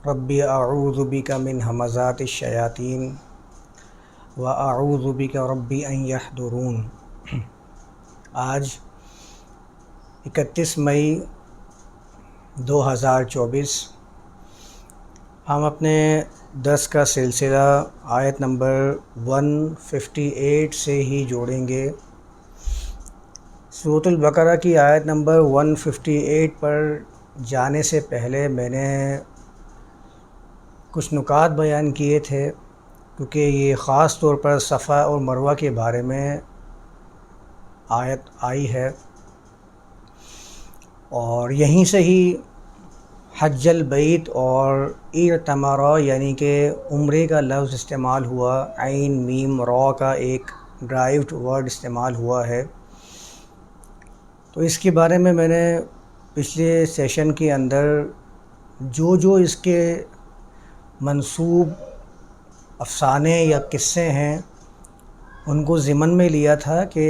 ربی اعوذ بک من ہمزات الشیاطین و اعوذ بک ربی ان یحضرون۔ آج 31 مئی 2024 ہم اپنے درس کا سلسلہ آیت نمبر 158 سے ہی جوڑیں گے۔ سورۃ البقرہ کی آیت نمبر 158 پر جانے سے پہلے میں نے کچھ نکات بیان کیے تھے، کیونکہ یہ خاص طور پر صفا اور مروہ کے بارے میں آیت آئی ہے، اور یہیں سے ہی حج البیت اور اعتمر یعنی کہ عمرے کا لفظ استعمال ہوا، عین میم را کا ایک ڈرائیوڈ ورڈ استعمال ہوا ہے۔ تو اس کے بارے میں نے پچھلے سیشن کے اندر جو اس کے منسوب افسانے یا قصے ہیں ان کو ضمن میں لیا تھا کہ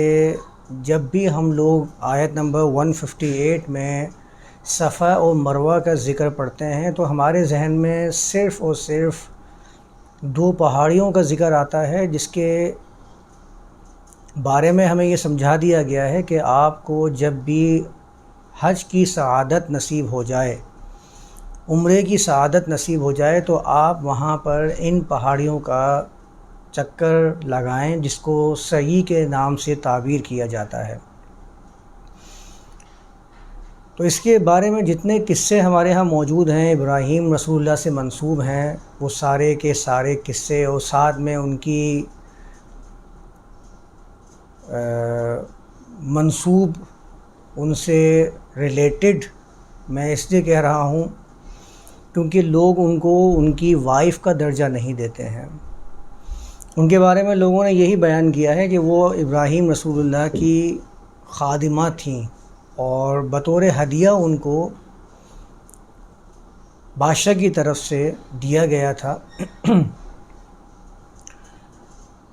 جب بھی ہم لوگ آیت نمبر 158 میں صفا اور مروہ کا ذکر پڑھتے ہیں تو ہمارے ذہن میں صرف اور صرف دو پہاڑیوں کا ذکر آتا ہے، جس کے بارے میں ہمیں یہ سمجھا دیا گیا ہے کہ آپ کو جب بھی حج کی سعادت نصیب ہو جائے، عمرے کی سعادت نصیب ہو جائے، تو آپ وہاں پر ان پہاڑیوں کا چکر لگائیں، جس کو سعی کے نام سے تعبیر کیا جاتا ہے۔ تو اس کے بارے میں جتنے قصے ہمارے ہاں موجود ہیں، ابراہیم رسول اللہ سے منسوب ہیں، وہ سارے کے سارے قصے اور ساتھ میں ان کی منسوب ان سے ریلیٹڈ میں اس لیے کہہ رہا ہوں کیونکہ لوگ ان کو ان کی وائف کا درجہ نہیں دیتے ہیں۔ ان کے بارے میں لوگوں نے یہی بیان کیا ہے کہ وہ ابراہیم رسول اللہ کی خادمہ تھیں اور بطور ہدیہ ان کو بادشاہ کی طرف سے دیا گیا تھا۔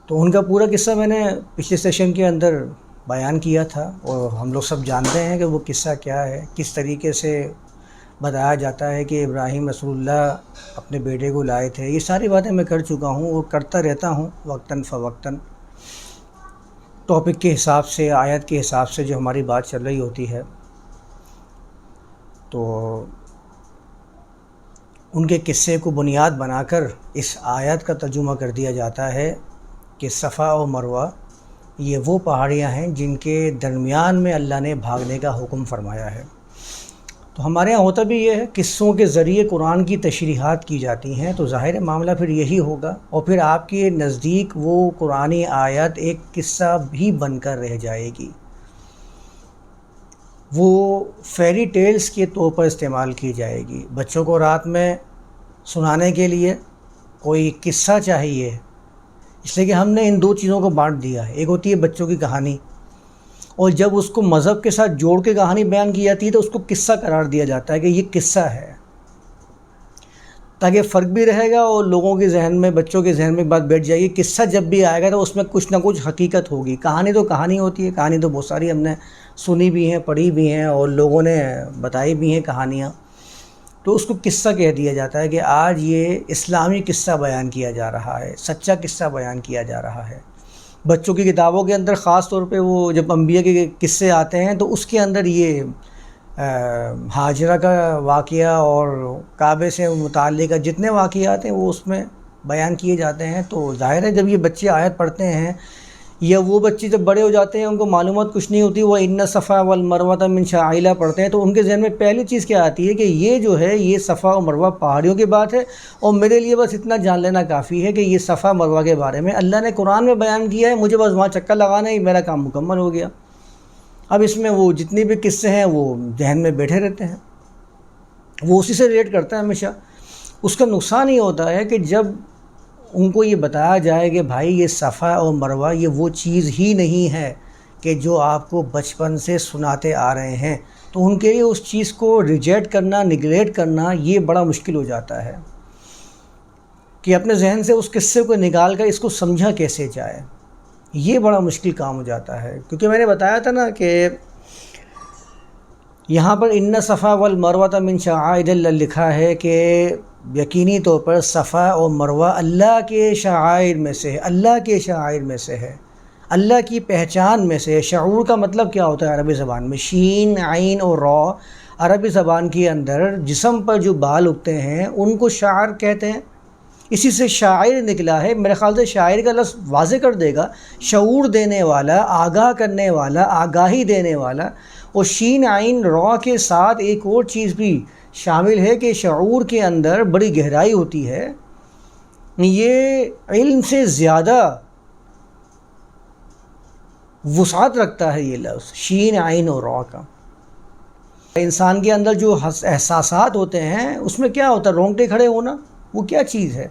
تو ان کا پورا قصہ میں نے پچھلے سیشن کے اندر بیان کیا تھا، اور ہم لوگ سب جانتے ہیں کہ وہ قصہ کیا ہے، کس طریقے سے بتایا جاتا ہے کہ ابراہیم رسول اللہ اپنے بیٹے کو لائے تھے۔ یہ ساری باتیں میں کر چکا ہوں اور کرتا رہتا ہوں وقتاً فوقتاً، ٹاپک کے حساب سے، آیت کے حساب سے جو ہماری بات چل رہی ہوتی ہے۔ تو ان کے قصے کو بنیاد بنا کر اس آیت کا ترجمہ کر دیا جاتا ہے کہ صفا اور مروہ یہ وہ پہاڑیاں ہیں جن کے درمیان میں اللہ نے بھاگنے کا حکم فرمایا ہے۔ تو ہمارے یہاں ہوتا بھی یہ ہے، قصوں کے ذریعے قرآن کی تشریحات کی جاتی ہیں، تو ظاہر معاملہ پھر یہی ہوگا، اور پھر آپ کے نزدیک وہ قرآنی آیت ایک قصہ بھی بن کر رہ جائے گی، وہ فیری ٹیلز کے طور پر استعمال کی جائے گی۔ بچوں کو رات میں سنانے کے لیے کوئی قصہ چاہیے، اس لیے کہ ہم نے ان دو چیزوں کو بانٹ دیا ہے، ایک ہوتی ہے بچوں کی کہانی، اور جب اس کو مذہب کے ساتھ جوڑ کے کہانی بیان کی جاتی ہے تو اس کو قصہ قرار دیا جاتا ہے کہ یہ قصہ ہے، تاکہ فرق بھی رہے گا اور لوگوں کے ذہن میں، بچوں کے ذہن میں بات بیٹھ جائے گی۔ قصہ جب بھی آئے گا تو اس میں کچھ نہ کچھ حقیقت ہوگی۔ کہانی تو کہانی ہوتی ہے، کہانی تو بہت ساری ہم نے سنی بھی ہیں، پڑھی بھی ہیں، اور لوگوں نے بتائی بھی ہیں کہانیاں، تو اس کو قصہ کہہ دیا جاتا ہے کہ آج یہ اسلامی قصہ بیان کیا جا رہا ہے، سچا قصہ بیان کیا جا رہا ہے۔ بچوں کی کتابوں کے اندر خاص طور پہ وہ جب انبیاء کے قصے آتے ہیں تو اس کے اندر یہ ہاجرہ کا واقعہ اور کعبے سے متعلقہ جتنے واقعات ہیں وہ اس میں بیان کیے جاتے ہیں۔ تو ظاہر ہے جب یہ بچے آیت پڑھتے ہیں، یا وہ بچے جب بڑے ہو جاتے ہیں ان کو معلومات کچھ نہیں ہوتی، وہ ان صفا والمروہ من شعائر اللہ پڑھتے ہیں، تو ان کے ذہن میں پہلی چیز کیا آتی ہے کہ یہ جو ہے یہ صفا و مروہ پہاڑیوں کی بات ہے، اور میرے لیے بس اتنا جان لینا کافی ہے کہ یہ صفا مروہ کے بارے میں اللہ نے قرآن میں بیان کیا ہے، مجھے بس وہاں چکر لگانا ہی میرا کام مکمل ہو گیا۔ اب اس میں وہ جتنی بھی قصے ہیں وہ ذہن میں بیٹھے رہتے ہیں، وہ اسی سے ریلیٹ کرتا ہے ہمیشہ۔ اس کا نقصان یہ ہوتا ہے کہ جب ان کو یہ بتایا جائے کہ بھائی یہ صفا اور مروہ یہ وہ چیز ہی نہیں ہے کہ جو آپ کو بچپن سے سناتے آ رہے ہیں، تو ان کے لیے اس چیز کو ریجیکٹ کرنا، نگلیکٹ کرنا یہ بڑا مشکل ہو جاتا ہے کہ اپنے ذہن سے اس قصے کو نکال کر اس کو سمجھا کیسے جائے۔ یہ بڑا مشکل کام ہو جاتا ہے، کیونکہ میں نے بتایا تھا نا کہ یہاں پر ان صفا والمروہ من شعائر اللہ لکھا ہے کہ یقینی طور پر صفا اور مروہ اللہ کے شعائر میں سے ہے، اللہ کے شعائر میں سے ہے، اللہ کی پہچان میں سے ہے۔ شعور کا مطلب کیا ہوتا ہے عربی زبان میں؟ شین، عین اور را عربی زبان کے اندر جسم پر جو بال اگتے ہیں ان کو شعر کہتے ہیں، اسی سے شاعر نکلا ہے۔ میرے خیال سے شاعر کا لفظ واضح کر دے گا، شعور دینے والا، آگاہ کرنے والا، آگاہی دینے والا۔ اور شین، عین، را کے ساتھ ایک اور چیز بھی شامل ہے کہ شعور کے اندر بڑی گہرائی ہوتی ہے، یہ علم سے زیادہ وسعت رکھتا ہے یہ لفظ شین، عین اور را کا۔ انسان کے اندر جو احساسات ہوتے ہیں اس میں کیا ہوتا ہے؟ رونگٹے کھڑے ہونا، وہ کیا چیز ہے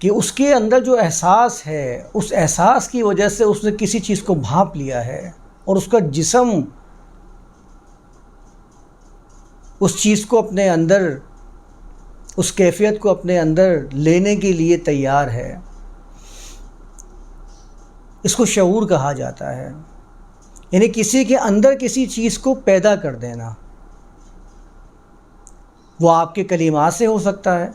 کہ اس کے اندر جو احساس ہے، اس احساس کی وجہ سے اس نے کسی چیز کو بھانپ لیا ہے اور اس کا جسم اس چیز کو اپنے اندر، اس کیفیت کو اپنے اندر لینے کے لیے تیار ہے۔ اس کو شعور کہا جاتا ہے، یعنی کسی کے اندر کسی چیز کو پیدا کر دینا۔ وہ آپ کے کلمات سے ہو سکتا ہے،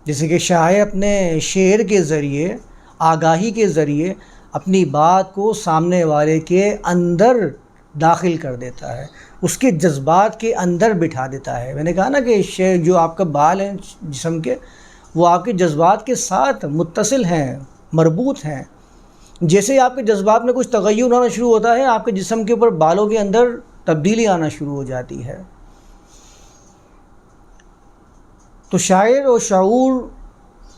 جیسے کہ شاعر اپنے شعر کے ذریعے، آگاہی کے ذریعے اپنی بات کو سامنے والے کے اندر داخل کر دیتا ہے، اس کے جذبات کے اندر بٹھا دیتا ہے۔ میں نے کہا نا کہ شعر جو آپ کا بال ہیں جسم کے، وہ آپ کے جذبات کے ساتھ متصل ہیں، مربوط ہیں۔ جیسے ہی آپ کے جذبات میں کچھ تغیر ہونا شروع ہوتا ہے، آپ کے جسم کے اوپر بالوں کے اندر تبدیلی آنا شروع ہو جاتی ہے۔ تو شاعر اور شعور،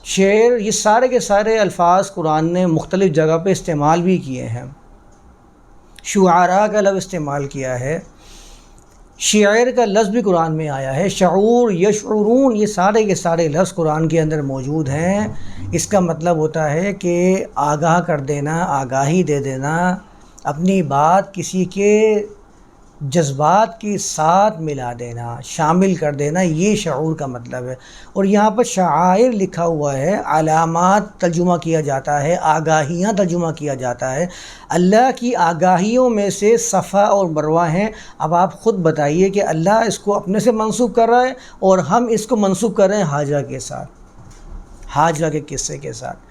شعر، یہ سارے کے سارے الفاظ قرآن نے مختلف جگہ پہ استعمال بھی کیے ہیں۔ شعراء کا لفظ استعمال کیا ہے، شعر کا لفظ بھی قرآن میں آیا ہے، شعور، یشعرون، یہ سارے کے سارے لفظ قرآن کے اندر موجود ہیں۔ اس کا مطلب ہوتا ہے کہ آگاہ کر دینا، آگاہی دے دینا، اپنی بات کسی کے جذبات کے ساتھ ملا دینا، شامل کر دینا، یہ شعور کا مطلب ہے۔ اور یہاں پر شعائر لکھا ہوا ہے، علامات ترجمہ کیا جاتا ہے، آگاہیاں ترجمہ کیا جاتا ہے۔ اللہ کی آگاہیوں میں سے صفا اور مروہ ہیں۔ اب آپ خود بتائیے کہ اللہ اس کو اپنے سے منسوب کر رہا ہے اور ہم اس کو منسوب کر رہے ہیں حاجرہ کے ساتھ، حاجرہ کے قصے کے ساتھ۔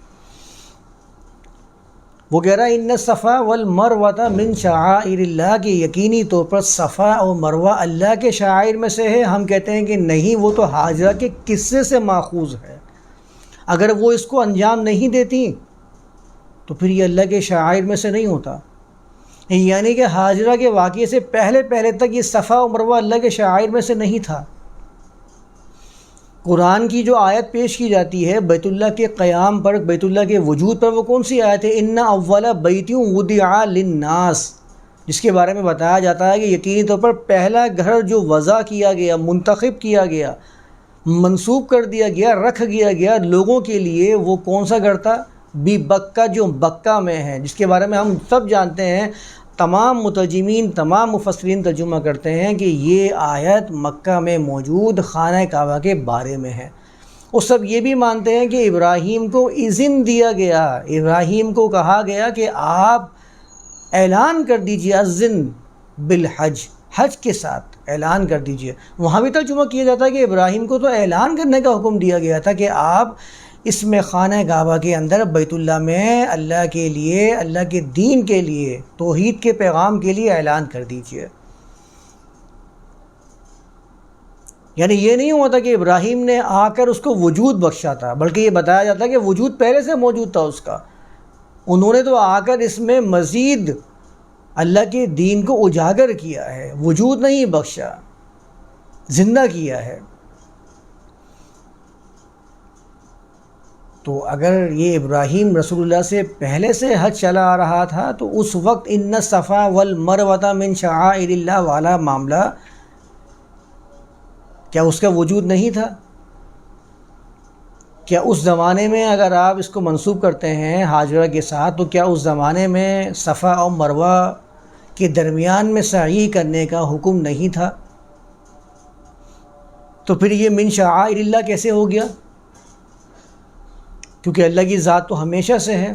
وہ کہہ رہا ہے ان الصفا والمروۃ من شعائر اللہ، کہ یقینی طور پر صفا اور مروہ اللہ کے شعائر میں سے ہے۔ ہم کہتے ہیں کہ نہیں، وہ تو حاجرہ کے قصے سے ماخوذ ہے۔ اگر وہ اس کو انجام نہیں دیتی تو پھر یہ اللہ کے شعائر میں سے نہیں ہوتا، یعنی کہ حاجرہ کے واقعے سے پہلے تک یہ صفا اور مروہ اللہ کے شعائر میں سے نہیں تھا۔ قرآن کی جو آیت پیش کی جاتی ہے بیت اللہ کے قیام پر، بیت اللہ کے وجود پر، وہ کون سی آیت ہے؟ ان اول بیت وضع للناس، جس کے بارے میں بتایا جاتا ہے کہ یقینی طور پر پہلا گھر جو وضع کیا گیا، منتخب کیا گیا، منسوب کر دیا گیا، رکھ دیا گیا لوگوں کے لیے، وہ کون سا گھر تھا؟ بی بکہ، جو بکہ میں ہے، جس کے بارے میں ہم سب جانتے ہیں، تمام مترجمین، تمام مفسرین ترجمہ کرتے ہیں کہ یہ آیت مکہ میں موجود خانہ کعبہ کے بارے میں ہے۔ اور سب یہ بھی مانتے ہیں کہ ابراہیم کو اذن دیا گیا، ابراہیم کو کہا گیا کہ آپ اعلان کر دیجئے، اذن بالحج، حج کے ساتھ اعلان کر دیجئے۔ وہاں بھی ترجمہ کیا جاتا ہے کہ ابراہیم کو تو اعلان کرنے کا حکم دیا گیا تھا کہ آپ اس میں خانہ کعبہ کے اندر بیت اللہ میں اللہ کے لیے، اللہ کے دین کے لیے، توحید کے پیغام کے لیے اعلان کر دیجئے۔ یعنی یہ نہیں ہوا تھا کہ ابراہیم نے آ کر اس کو وجود بخشا تھا، بلکہ یہ بتایا جاتا ہے کہ وجود پہلے سے موجود تھا اس کا، انہوں نے تو آ کر اس میں مزید اللہ کے دین کو اجاگر کیا ہے، وجود نہیں بخشا، زندہ کیا ہے۔ تو اگر یہ ابراہیم رسول اللہ سے پہلے سے حج چلا آ رہا تھا تو اس وقت ان الصفا والمروۃ من شعائر اللہ والا معاملہ کیا اس کا وجود نہیں تھا؟ کیا اس زمانے میں اگر آپ اس کو منسوب کرتے ہیں حاجرہ کے ساتھ، تو کیا اس زمانے میں صفا اور مروہ کے درمیان میں سعی کرنے کا حکم نہیں تھا؟ تو پھر یہ من شعائر اللہ کیسے ہو گیا؟ کیونکہ اللہ کی ذات تو ہمیشہ سے ہے،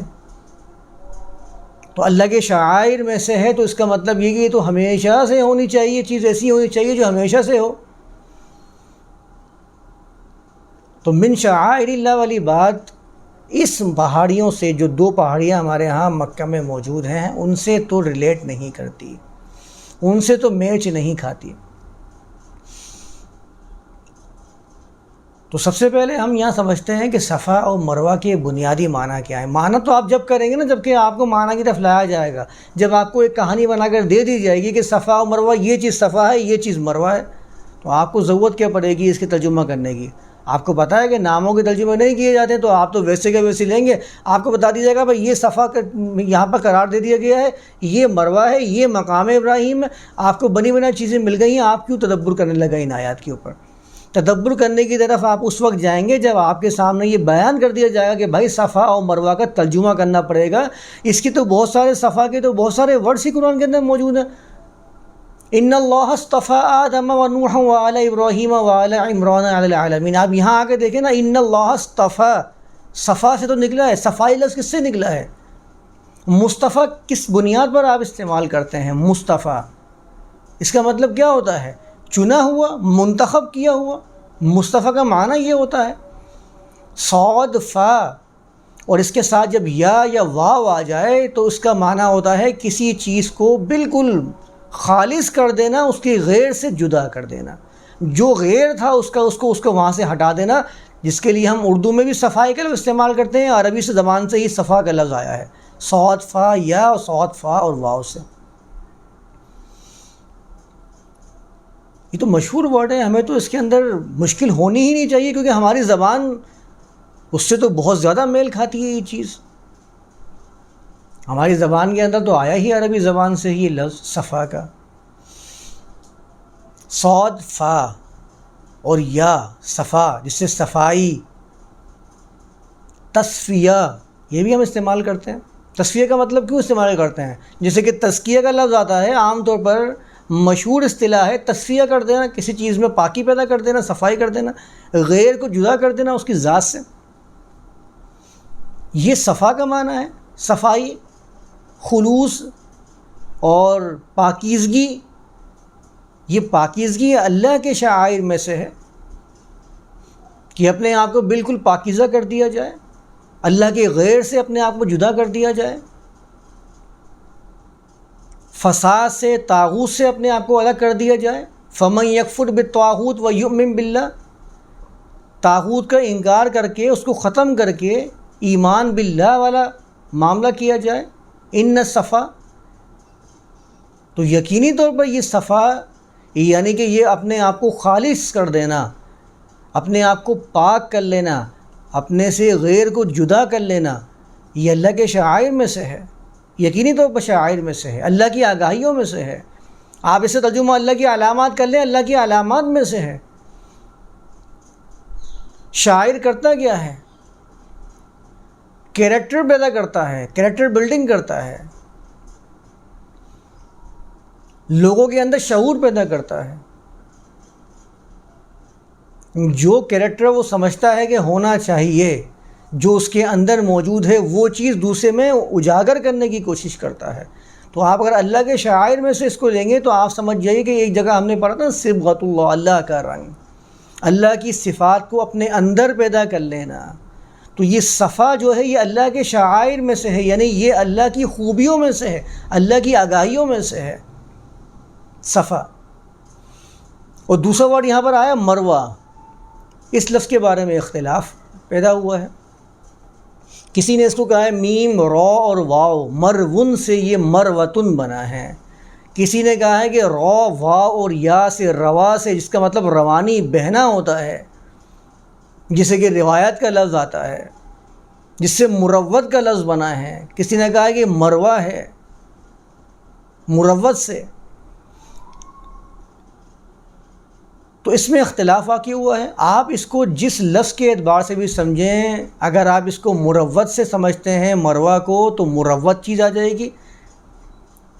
تو اللہ کے شعائر میں سے ہے، تو اس کا مطلب یہ کہ یہ تو ہمیشہ سے ہونی چاہیے، چیز ایسی ہونی چاہیے جو ہمیشہ سے ہو۔ تو من شعائر اللہ والی بات اس پہاڑیوں سے، جو 2 پہاڑیاں ہمارے ہاں مکہ میں موجود ہیں، ان سے تو ریلیٹ نہیں کرتی، ان سے تو میچ نہیں کھاتی۔ تو سب سے پہلے ہم یہاں سمجھتے ہیں کہ صفا اور مروہ کے بنیادی معنی کیا ہے۔ معنی تو آپ جب کریں گے نا، جب کہ آپ کو معنی کی طرف لایا جائے گا، جب آپ کو ایک کہانی بنا کر دے دی جائے گی کہ صفا اور مروہ، یہ چیز صفا ہے، یہ چیز مروہ ہے، تو آپ کو ضرورت کیا پڑے گی اس کے ترجمہ کرنے کی؟ آپ کو پتہ ہے کہ ناموں کے ترجمے نہیں کیے جاتے، تو آپ تو ویسے کے ویسے لیں گے۔ آپ کو بتا دیا جائے گا بھائی یہ صفا یہاں پر قرار دے دیا گیا ہے، یہ مروہ ہے، یہ مقام ابراہیم ہے، آپ کو بنی بنائی چیزیں مل گئی ہیں، آپ کیوں تدبر کرنے لگا ان آیات کے اوپر؟ تدبر کرنے کی طرف آپ اس وقت جائیں گے جب آپ کے سامنے یہ بیان کر دیا جائے گا کہ بھائی صفا اور مروہ کا ترجمہ کرنا پڑے گا۔ اس کی تو بہت سارے صفا کے تو بہت سارے ورڈز ہی قرآن کے اندر موجود ہیں۔ ان اللہ اصطفى آدم ونوحا وآل ابراہیم وآل عمران علی العالمین۔ آپ یہاں آ کے دیکھیں نا، ان اللہ اصطفى، صفا سے تو نکلا ہے، صفائی لفظ کس سے نکلا ہے؟ مصطفیٰ کس بنیاد پر آپ استعمال کرتے ہیں؟ مصطفیٰ، اس کا مطلب کیا ہوتا ہے؟ چنا ہوا، منتخب کیا ہوا۔ مصطفیٰ کا معنی یہ ہوتا ہے۔ صاد فا، اور اس کے ساتھ جب یا واو آ جائے تو اس کا معنی ہوتا ہے کسی چیز کو بالکل خالص کر دینا، اس کے غیر سے جدا کر دینا۔ جو غیر تھا اس کو وہاں سے ہٹا دینا، جس کے لیے ہم اردو میں بھی صفائی کا لفظ استعمال کرتے ہیں، عربی سے زبان سے ہی صفا کا لفظ آیا ہے، صاد فا یا، اور صاد فا اور واو سے۔ یہ تو مشہور ورڈ ہے، ہمیں تو اس کے اندر مشکل ہونی ہی نہیں چاہیے، کیونکہ ہماری زبان اس سے تو بہت زیادہ میل کھاتی ہے یہ چیز۔ ہماری زبان کے اندر تو آیا ہی عربی زبان سے ہی لفظ صفا کا۔ صاد فا اور یا، صفا جس سے صفائی، تصفیہ یہ بھی ہم استعمال کرتے ہیں۔ تصفیہ کا مطلب کیوں استعمال کرتے ہیں؟ جیسے کہ تزکیہ کا لفظ آتا ہے، عام طور پر مشہور اصطلاح ہے تصفیہ کر دینا، کسی چیز میں پاکی پیدا کر دینا، صفائی کر دینا، غیر کو جدا کر دینا اس کی ذات سے۔ یہ صفا کا معنی ہے، صفائی، خلوص اور پاکیزگی۔ یہ پاکیزگی اللہ کے شعائر میں سے ہے کہ اپنے آپ کو بالکل پاکیزہ کر دیا جائے، اللہ کے غیر سے اپنے آپ کو جدا کر دیا جائے، فساد سے، طاغوت سے اپنے آپ کو الگ کر دیا جائے۔ فمن یکفر بالطاغوت ویؤمن باللہ، طاغوت کا انکار کر کے، اس کو ختم کر کے ایمان باللہ والا معاملہ کیا جائے۔ ان صفا، تو یقینی طور پر یہ صفا یعنی کہ یہ اپنے آپ کو خالص کر دینا، اپنے آپ کو پاک کر لینا، اپنے سے غیر کو جدا کر لینا، یہ اللہ کے شعائر میں سے ہے، یقینی طور پر شعائر میں سے ہے، اللہ کی آگاہیوں میں سے ہے۔ آپ اسے ترجمہ اللہ کی علامات کر لیں، اللہ کی علامات میں سے ہے۔ شاعر کرتا کیا ہے؟ کیریکٹر پیدا کرتا ہے، کیریکٹر بلڈنگ کرتا ہے، لوگوں کے اندر شعور پیدا کرتا ہے۔ جو کیریکٹر وہ سمجھتا ہے کہ ہونا چاہیے، جو اس کے اندر موجود ہے، وہ چیز دوسرے میں اجاگر کرنے کی کوشش کرتا ہے۔ تو آپ اگر اللہ کے شعائر میں سے اس کو لیں گے تو آپ سمجھ جائیے کہ ایک جگہ ہم نے پڑھا تھا صبغۃ اللہ، اللہ کا رنگ، اللہ کی صفات کو اپنے اندر پیدا کر لینا۔ تو یہ صفا جو ہے یہ اللہ کے شعائر میں سے ہے، یعنی یہ اللہ کی خوبیوں میں سے ہے، اللہ کی آگاہیوں میں سے ہے صفا۔ اور دوسرا ورڈ یہاں پر آیا مروہ، اس لفظ کے بارے میں اختلاف پیدا ہوا ہے۔ کسی نے اس کو کہا ہے میم، را اور واو، مرون سے یہ مروتن بنا ہے۔ کسی نے کہا ہے کہ را، واو اور یا سے، روا سے، جس کا مطلب روانی، بہنا ہوتا ہے، جسے کہ روایت کا لفظ آتا ہے، جس سے مروت کا لفظ بنا ہے۔ کسی نے کہا ہے کہ مروہ ہے، مروت سے۔ تو اس میں اختلاف واقع ہوا ہے۔ آپ اس کو جس لفظ کے اعتبار سے بھی سمجھیں، اگر آپ اس کو مروت سے سمجھتے ہیں مروہ کو، تو مروت چیز آ جائے گی،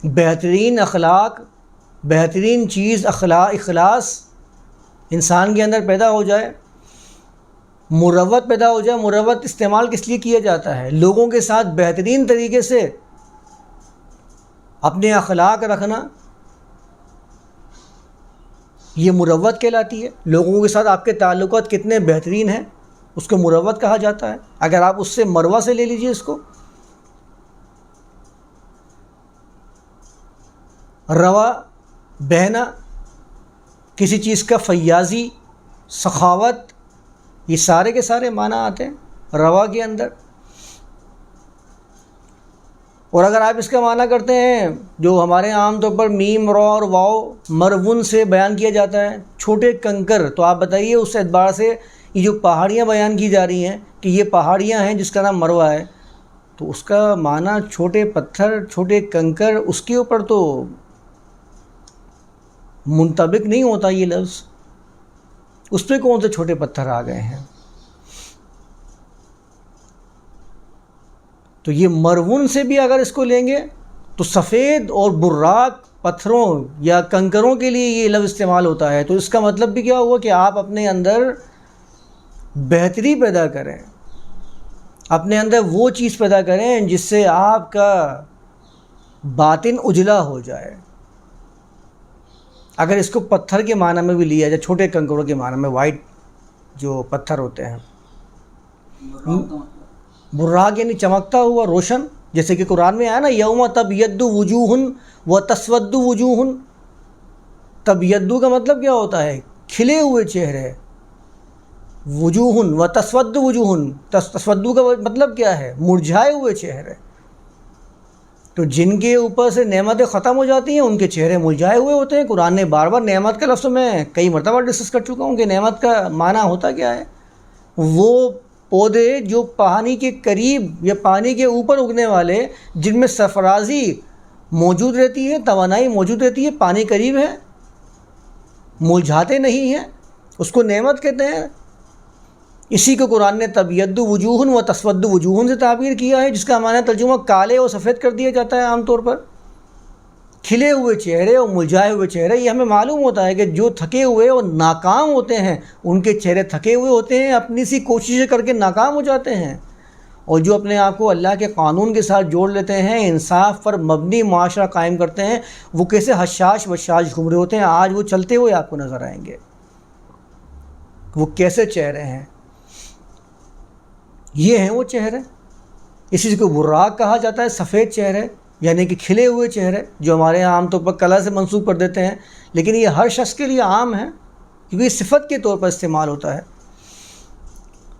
بہترین اخلاق، بہترین چیز، اخلاص انسان کے اندر پیدا ہو جائے، مروت پیدا ہو جائے۔ مروت استعمال کس لیے کیا جاتا ہے؟ لوگوں کے ساتھ بہترین طریقے سے اپنے اخلاق رکھنا، یہ مروت کہلاتی ہے۔ لوگوں کے ساتھ آپ کے تعلقات کتنے بہترین ہیں، اس کو مروت کہا جاتا ہے. اگر آپ اس سے مروہ سے لے لیجئے اس کو. روا بہنا، کسی چیز کا فیاضی، سخاوت، یہ سارے کے سارے معنی آتے ہیں روا کے اندر. اور اگر آپ اس کا معنی کرتے ہیں جو ہمارے عام طور پر میم را اور واو مرون سے بیان کیا جاتا ہے، چھوٹے کنکر، تو آپ بتائیے اس اعتبار سے یہ جو پہاڑیاں بیان کی جا رہی ہیں کہ یہ پہاڑیاں ہیں جس کا نام مروہ ہے، تو اس کا معنی چھوٹے پتھر، چھوٹے کنکر، اس کے اوپر تو منطبق نہیں ہوتا یہ لفظ. اس پہ کون سے چھوٹے پتھر آ گئے ہیں؟ تو یہ مرون سے بھی اگر اس کو لیں گے تو سفید اور براق پتھروں یا کنکروں کے لیے یہ لفظ استعمال ہوتا ہے. تو اس کا مطلب بھی کیا ہوا کہ آپ اپنے اندر بہتری پیدا کریں، اپنے اندر وہ چیز پیدا کریں جس سے آپ کا باطن اجلا ہو جائے. اگر اس کو پتھر کے معنی میں بھی لیا جائے، چھوٹے کنکروں کے معنی میں، وائٹ جو پتھر ہوتے ہیں، براق یعنی چمکتا ہوا، روشن، جیسے کہ قرآن میں آیا نا یوم تبیض وجوہ و تسود وجوہ. تبیض کا مطلب کیا ہوتا ہے؟ کھلے ہوئے چہرے، وجوہ و تسود وجوہ، تسود کا مطلب کیا ہے؟ مرجھائے ہوئے چہرے. تو جن کے اوپر سے نعمتیں ختم ہو جاتی ہیں ان کے چہرے مرجھائے ہوئے ہوتے ہیں. قرآن نے بار بار نعمت کا لفظ میں کئی مرتبہ ڈسکس کر چکا ہوں کہ نعمت کا معنی ہوتا کیا ہے. وہ پودے جو پانی کے قریب یا پانی کے اوپر اگنے والے، جن میں سرفرازی موجود رہتی ہے، توانائی موجود رہتی ہے، پانی قریب ہے، مرجھاتے نہیں ہیں، اس کو نعمت کہتے ہیں. اسی کو قرآن نے تبیض وجوہ و تسود وجوہ سے تعبیر کیا ہے، جس کا معنی ترجمہ کالے اور سفید کر دیا جاتا ہے عام طور پر. کھلے ہوئے چہرے اور مرجھائے ہوئے چہرے، یہ ہمیں معلوم ہوتا ہے کہ جو تھکے ہوئے اور ناکام ہوتے ہیں ان کے چہرے تھکے ہوئے ہوتے ہیں، اپنی سی کوششیں کر کے ناکام ہو جاتے ہیں. اور جو اپنے آپ کو اللہ کے قانون کے ساتھ جوڑ لیتے ہیں، انصاف پر مبنی معاشرہ قائم کرتے ہیں، وہ کیسے حشاش بشاش گھوم رہے ہوتے ہیں. آج وہ چلتے ہوئے آپ کو نظر آئیں گے، وہ کیسے چہرے ہیں. یہ ہیں وہ چہرے. اسی کو براق کہا جاتا ہے، سفید چہرے یعنی کہ کھلے ہوئے چہرے، جو ہمارے یہاں عام طور پر کلا سے منسوب کر دیتے ہیں، لیکن یہ ہر شخص کے لیے عام ہے کیونکہ یہ صفت کے طور پر استعمال ہوتا ہے.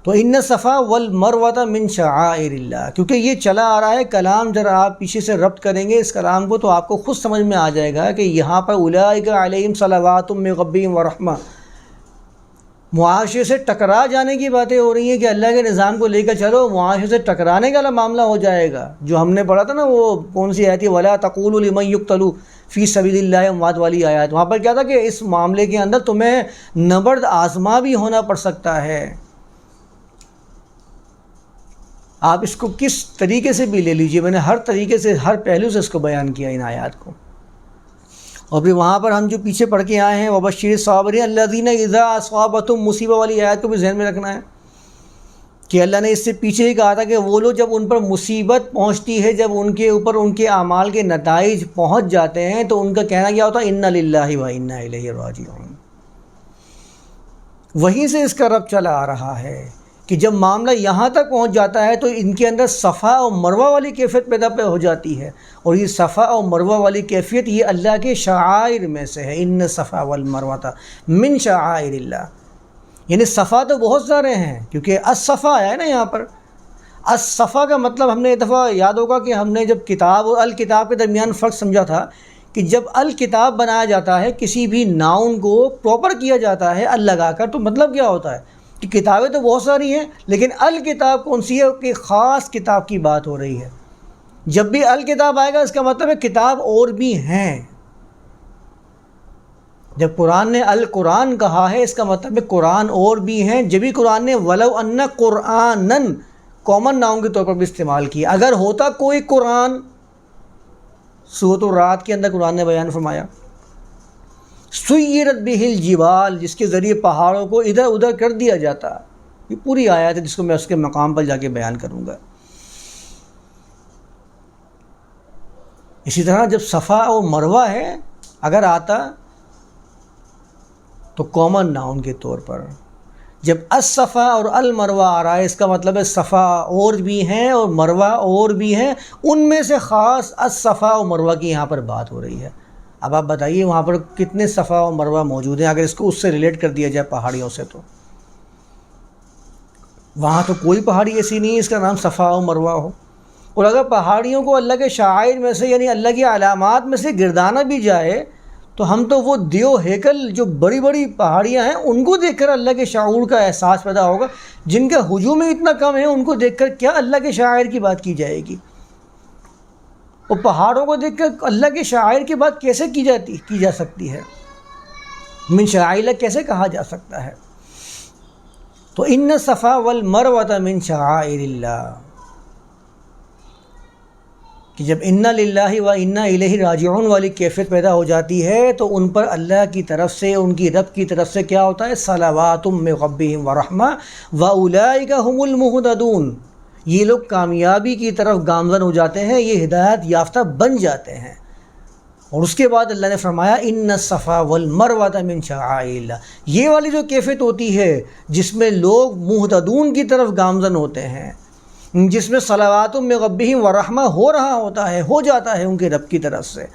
تو ان صفا والمروہ من شعائر اللہ، کیونکہ یہ چلا آ رہا ہے کلام. ذرا آپ پیچھے سے ربط کریں گے اس کلام کو تو آپ کو خود سمجھ میں آ جائے گا کہ یہاں پر اولئک علیہم صلوات من ربہم ورحمہ، معاشرے سے ٹکرا جانے کی باتیں ہو رہی ہیں کہ اللہ کے نظام کو لے کر چلو، معاشرے سے ٹکرانے کا معاملہ ہو جائے گا. جو ہم نے پڑھا تھا نا، وہ کون سی آیت تھی؟ وَلَا تَقُولُوا لِمَن يُقْتَلُ فِي سَبِيلِ اللَّهِ اموات والی آیات. وہاں پر کیا تھا کہ اس معاملے کے اندر تمہیں نبرد آزما بھی ہونا پڑ سکتا ہے. آپ اس کو کس طریقے سے بھی لے لیجئے، میں نے ہر طریقے سے، ہر پہلو سے اس کو بیان کیا ان آیات کو. اور پھر وہاں پر ہم جو پیچھے پڑھ کے آئے ہیں وَبَشِّرِ الصَّابِرِينَ الَّذِينَ إِذَا أَصَابَتْهُمْ مصیبہ والی آیات کو بھی ذہن میں رکھنا ہے کہ اللہ نے اس سے پیچھے ہی کہا تھا کہ وہ لوگ جب ان پر مصیبت پہنچتی ہے، جب ان کے اوپر ان کے اعمال کے نتائج پہنچ جاتے ہیں، تو ان کا کہنا کیا ہوتا ہے؟ اِنَّ لِلَّهِ وَإِنَّا إِلَيْهِ رَاجِعُونَ. وہیں سے اس کا رب چلا آ رہا ہے کہ جب معاملہ یہاں تک پہنچ جاتا ہے تو ان کے اندر صفا اور مروہ والی کیفیت پیدا ہو جاتی ہے. اور یہ صفا اور مروہ والی کیفیت یہ اللہ کے شعائر میں سے ہے. ان صفا والمروہ من شعائر اللہ، یعنی صفا تو بہت سارے ہیں کیونکہ الصفا ہے نا یہاں پر. الصفا کا مطلب ہم نے ایک دفعہ یاد ہوگا کہ ہم نے جب کتاب اور الکتاب کے درمیان فرق سمجھا تھا کہ جب الکتاب بنایا جاتا ہے، کسی بھی ناؤن کو پراپر کیا جاتا ہے ال لگا کر، تو مطلب کیا ہوتا ہے کہ کتابیں تو بہت ساری ہیں لیکن الکتاب کون سی ہے کہ خاص کتاب کی بات ہو رہی ہے. جب بھی الکتاب آئے گا اس کا مطلب ہے کتاب اور بھی ہیں. جب قرآن نے القرآن کہا ہے اس کا مطلب ہے قرآن اور بھی ہیں. جبھی قرآن نے ولو ان قرآنن کامن ناؤن کے طور پر بھی استعمال کیا. اگر ہوتا کوئی قرآن، سورۃ الرعد کے اندر قرآن نے بیان فرمایا سیرت بہ الجبال، جس کے ذریعے پہاڑوں کو ادھر ادھر کر دیا جاتا. یہ پوری آیت ہے جس کو میں اس کے مقام پر جا کے بیان کروں گا. اسی طرح جب صفا اور مروہ ہے اگر آتا تو کامن ناؤن کے طور پر، جب الصفا اور المروہ آ رہا ہے اس کا مطلب ہے صفا اور بھی ہیں اور مروہ اور بھی ہیں، ان میں سے خاص الصفا اور مروہ کی یہاں پر بات ہو رہی ہے۔ اب آپ بتائیے وہاں پر کتنے صفا اور مروہ موجود ہیں اگر اس کو اس سے ریلیٹ کر دیا جائے پہاڑیوں سے، تو وہاں تو کوئی پہاڑی ایسی نہیں ہے اس کا نام صفا و مروہ ہو۔ اور اگر پہاڑیوں کو اللہ کے شعائر میں سے یعنی اللہ کی علامات میں سے گردانا بھی جائے تو ہم تو وہ دیو ہیکل جو بڑی بڑی پہاڑیاں ہیں ان کو دیکھ کر اللہ کے شعور کا احساس پیدا ہوگا، جن کا ہجوم اتنا کم ہے ان کو دیکھ کر کیا اللہ کے شاعر کی بات کی جائے گی؟ اور پہاڑوں کو دیکھ کر اللہ کے شاعر کی بات کیسے کی جا سکتی ہے؟ من شعائر اللہ کیسے کہا جا سکتا ہے؟ تو ان الصفا والمروہ من شعائر اللہ، کہ جب انا للہ و انا الیہ راجعون والی کیفیت پیدا ہو جاتی ہے تو ان پر اللہ کی طرف سے، ان کی رب کی طرف سے کیا ہوتا ہے؟ صلوات من ربہم ورحمہ واولئک ھم المہتدون، یہ لوگ کامیابی کی طرف گامزن ہو جاتے ہیں، یہ ہدایت یافتہ بن جاتے ہیں۔ اور اس کے بعد اللہ نے فرمایا ان الصفا والمروہ من شعائر اللہ، یہ والی جو کیفیت ہوتی ہے جس میں لوگ مہتدون کی طرف گامزن ہوتے ہیں، جس میں صلوات من ربہم ورحمہ ہو رہا ہوتا ہے، ہو جاتا ہے ان کے رب کی طرف سے،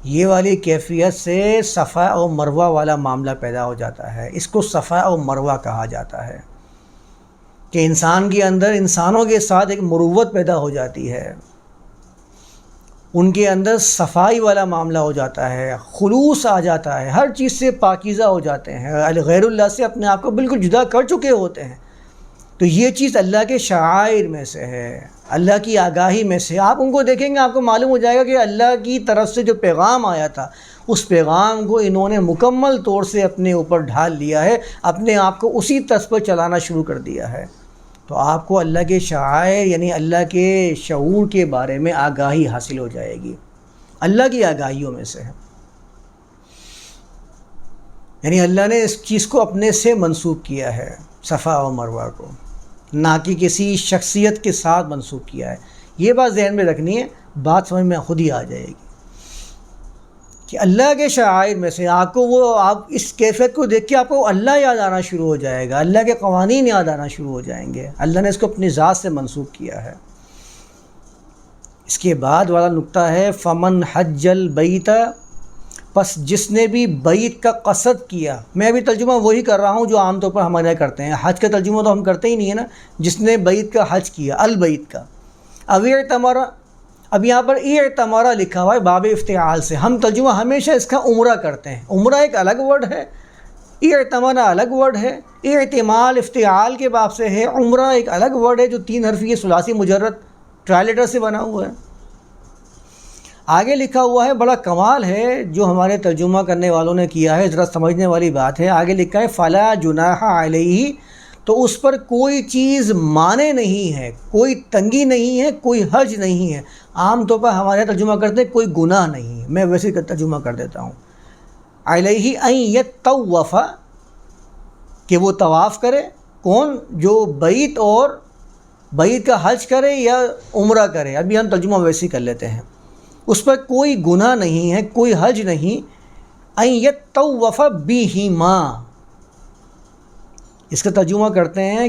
یہ والی کیفیت سے صفا اور مروہ والا معاملہ پیدا ہو جاتا ہے۔ اس کو صفا اور مروہ کہا جاتا ہے کہ انسان کے اندر انسانوں کے ساتھ ایک مروت پیدا ہو جاتی ہے، ان کے اندر صفائی والا معاملہ ہو جاتا ہے، خلوص آ جاتا ہے، ہر چیز سے پاکیزہ ہو جاتے ہیں، غیر اللہ سے اپنے آپ کو بالکل جدا کر چکے ہوتے ہیں۔ تو یہ چیز اللہ کے شعائر میں سے ہے، اللہ کی آگاہی میں سے۔ آپ ان کو دیکھیں گے آپ کو معلوم ہو جائے گا کہ اللہ کی طرف سے جو پیغام آیا تھا اس پیغام کو انہوں نے مکمل طور سے اپنے اوپر ڈھال لیا ہے، اپنے آپ کو اسی طرز پر چلانا شروع کر دیا ہے۔ تو آپ کو اللہ کے شعائر یعنی اللہ کے شعور کے بارے میں آگاہی حاصل ہو جائے گی، اللہ کی آگاہیوں میں سے ہے۔ یعنی اللہ نے اس چیز کو اپنے سے منسوب کیا ہے، صفا و مروہ کو، نہ کہ کسی شخصیت کے ساتھ منسوب کیا ہے۔ یہ بات ذہن میں رکھنی ہے، بات سمجھ میں خود ہی آ جائے گی کہ اللہ کے شعائر میں سے آپ کو آپ اس کیفیت کو دیکھ کے آپ کو اللہ یاد آنا شروع ہو جائے گا، اللہ کے قوانین یاد آنا شروع ہو جائیں گے۔ اللہ نے اس کو اپنی ذات سے منسوب کیا ہے۔ اس کے بعد والا نقطہ ہے فمن حج البیت، پس جس نے بھی بیت کا قصد کیا، میں ابھی ترجمہ وہی کر رہا ہوں جو عام طور پر ہمارے یہاں کرتے ہیں، حج کا ترجمہ تو ہم کرتے ہی نہیں ہے نا، جس نے بیت کا حج کیا، البیت کا، اب اعتمر، اب یہاں پر اعتمرہ لکھا ہوا ہے باب افتعال سے، ہم ترجمہ ہمیشہ اس کا عمرہ کرتے ہیں، عمرہ ایک الگ ورڈ ہے، اعتمرہ الگ ورڈ ہے، اعتمال افتعال کے باب سے ہے، عمرہ ایک الگ ورڈ ہے جو 3 حرفی ثلاثی مجرد ٹرائلیٹر سے بنا ہوا ہے۔ آگے لکھا ہوا ہے، بڑا کمال ہے جو ہمارے ترجمہ کرنے والوں نے کیا ہے، ذرا سمجھنے والی بات ہے۔ آگے لکھا ہے فلا جناح علیہ، تو اس پر کوئی چیز مانے نہیں ہے، کوئی تنگی نہیں ہے، کوئی حرج نہیں ہے۔ عام طور پر ہمارے ترجمہ کرتے ہیں کوئی گناہ نہیں ہے، میں ویسے ترجمہ کر دیتا ہوں، علیہ ان یطوف، کہ وہ طواف کرے، کون؟ جو بیت اور بیت کا حج کرے یا عمرہ کرے، ابھی ہم ترجمہ ویسے ہی کر لیتے ہیں، اس پر کوئی گناہ نہیں ہے، کوئی حج نہیں، ان یطوف بہما، اس کا ترجمہ کرتے ہیں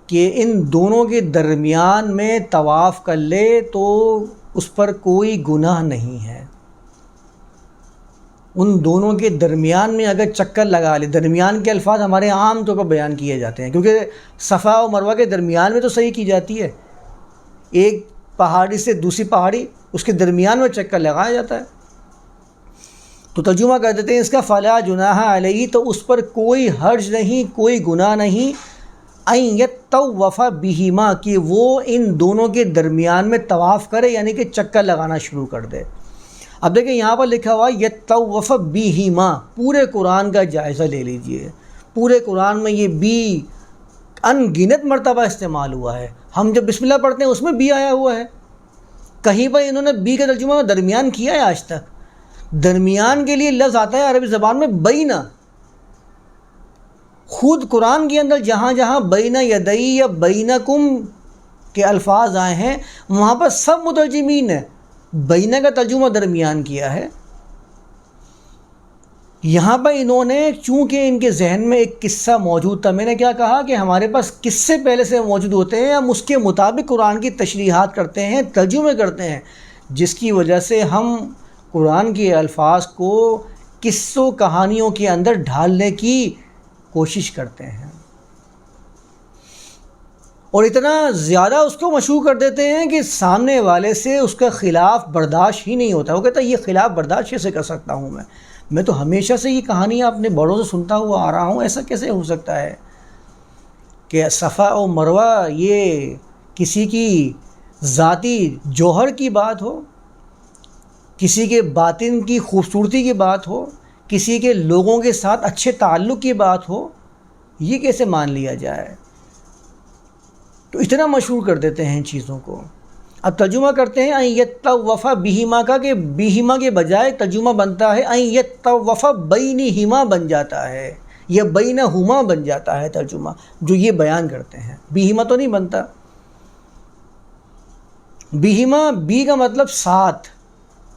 کہ ان دونوں کے درمیان میں طواف کر لے تو اس پر کوئی گناہ نہیں ہے۔ ان دونوں کے درمیان میں اگر چکر لگا لے، درمیان کے الفاظ ہمارے عام طور پر بیان کیے جاتے ہیں کیونکہ صفا و مروہ کے درمیان میں تو صحیح کی جاتی ہے، ایک پہاڑی سے دوسری پہاڑی اس کے درمیان میں چکر لگایا جاتا ہے، تو ترجمہ کر دیتے ہیں اس کا فلا جناح علیہ، تو اس پر کوئی حرج نہیں، کوئی گناہ نہیں، ان یطوف بہما، کہ وہ ان دونوں کے درمیان میں طواف کرے یعنی کہ چکر لگانا شروع کر دے۔ اب دیکھیں یہاں پر لکھا ہوا یطوف بہما، پورے قرآن کا جائزہ لے لیجئے، پورے قرآن میں یہ بی ان گنت مرتبہ استعمال ہوا ہے، ہم جب بسم اللہ پڑھتے ہیں اس میں بی آیا ہوا ہے، کہیں پر انہوں نے بی کا ترجمہ درمیان کیا ہے آج تک؟ درمیان کے لیے لفظ آتا ہے عربی زبان میں بینا، خود قرآن کے اندر جہاں جہاں بین یدئی یا بینکم کے الفاظ آئے ہیں وہاں پر سب مترجمین نے بینا کا ترجمہ درمیان کیا ہے، یہاں پر انہوں نے چونکہ ان کے ذہن میں ایک قصہ موجود تھا، میں نے کیا کہا کہ ہمارے پاس قصے پہلے سے موجود ہوتے ہیں، ہم اس کے مطابق قرآن کی تشریحات کرتے ہیں، ترجمے کرتے ہیں، جس کی وجہ سے ہم قرآن کے الفاظ کو قصوں کہانیوں کے اندر ڈھالنے کی کوشش کرتے ہیں، اور اتنا زیادہ اس کو مشہور کر دیتے ہیں کہ سامنے والے سے اس کا خلاف برداشت ہی نہیں ہوتا۔ وہ کہتا ہے یہ خلاف برداشت کیسے کر سکتا ہوں میں تو ہمیشہ سے یہ کہانیاں اپنے بڑوں سے سنتا ہوا آ رہا ہوں، ایسا کیسے ہو سکتا ہے کہ صفا و مروہ یہ کسی کی ذاتی جوہر کی بات ہو، کسی کے باطن کی خوبصورتی کی بات ہو، کسی کے لوگوں کے ساتھ اچھے تعلق کی بات ہو، یہ کیسے مان لیا جائے؟ تو اتنا مشہور کر دیتے ہیں ان چیزوں کو۔ اب ترجمہ کرتے ہیں ان یطوف بہما کا، کہ بہما کے بجائے ترجمہ بنتا ہے ان یطوف بینہما بن جاتا ہے، یا بینہما بن جاتا ہے ترجمہ، جو یہ بیان کرتے ہیں۔ بہما تو نہیں بنتا، بہما بی کا مطلب ساتھ،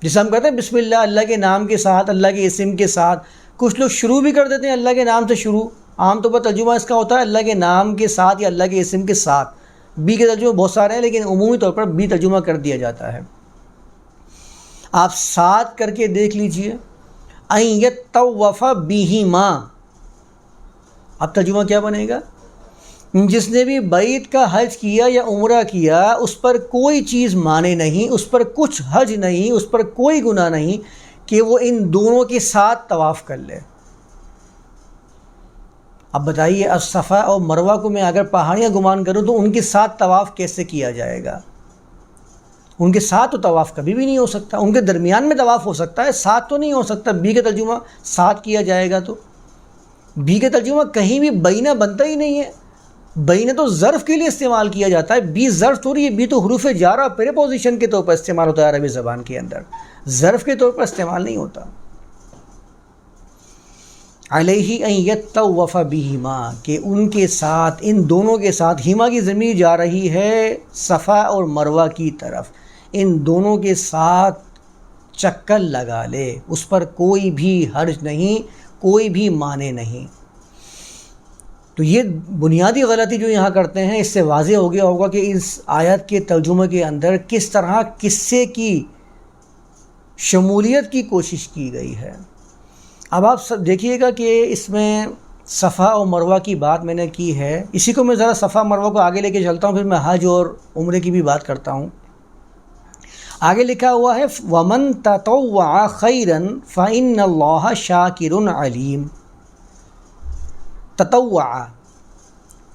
جسے ہم کہتے ہیں بسم اللہ، اللہ کے نام کے ساتھ، اللہ کے اسم کے ساتھ۔ کچھ لوگ شروع بھی کر دیتے ہیں اللہ کے نام سے شروع، عام طور پر ترجمہ اس کا ہوتا ہے اللہ کے نام کے ساتھ یا اللہ کے اسم کے ساتھ۔ بی کے ترجمہ بہت سارے ہیں، لیکن عمومی طور پر بی ترجمہ کر دیا جاتا ہے۔ آپ ساتھ کر کے دیکھ لیجئے، ان یطوف بہما، اب ترجمہ کیا بنے گا؟ جس نے بھی بیت کا حج کیا یا عمرہ کیا، اس پر کوئی چیز مانے نہیں، اس پر کچھ حج نہیں، اس پر کوئی گناہ نہیں کہ وہ ان دونوں کے ساتھ طواف کر لے۔ اب بتائیے، اب صفا اور مروہ کو میں اگر پہاڑیاں گمان کروں تو ان کے ساتھ طواف کیسے کیا جائے گا؟ ان کے ساتھ تو طواف کبھی بھی نہیں ہو سکتا، ان کے درمیان میں طواف ہو سکتا ہے، ساتھ تو نہیں ہو سکتا۔ بی کا ترجمہ ساتھ کیا جائے گا تو بی کا ترجمہ کہیں بھی بینہ بنتا ہی نہیں ہے۔ بینہ تو ظرف کے لیے استعمال کیا جاتا ہے، بی ظرف تھوڑی ہے، بی تو حروف جارہ پریپوزیشن کے طور پر استعمال ہوتا ہے عربی زبان کے اندر، ظرف کے طور پر استعمال نہیں ہوتا۔ علیہ ان یطوف بہما، کہ ان کے ساتھ، ان دونوں کے ساتھ، ہما کی ضمیر جا رہی ہے صفا اور مروہ کی طرف، ان دونوں کے ساتھ چکر لگا لے، اس پر کوئی بھی حرج نہیں، کوئی بھی معنی نہیں۔ تو یہ بنیادی غلطی جو یہاں کرتے ہیں، اس سے واضح ہو گیا ہوگا کہ اس آیت کے ترجمے کے اندر کس طرح قصے کی شمولیت کی کوشش کی گئی ہے۔ اب آپ سب دیکھیے گا کہ اس میں صفا اور مروہ کی بات میں نے کی ہے، اسی کو میں ذرا صفا مروہ کو آگے لے کے چلتا ہوں، پھر میں حج اور عمرے کی بھی بات کرتا ہوں۔ آگے لکھا ہوا ہے وَمَن تَطَوَّعَ خَيْرًا فَإِنَّ اللَّهَ شَاكِرٌ عَلِيمٌ۔ تطوع،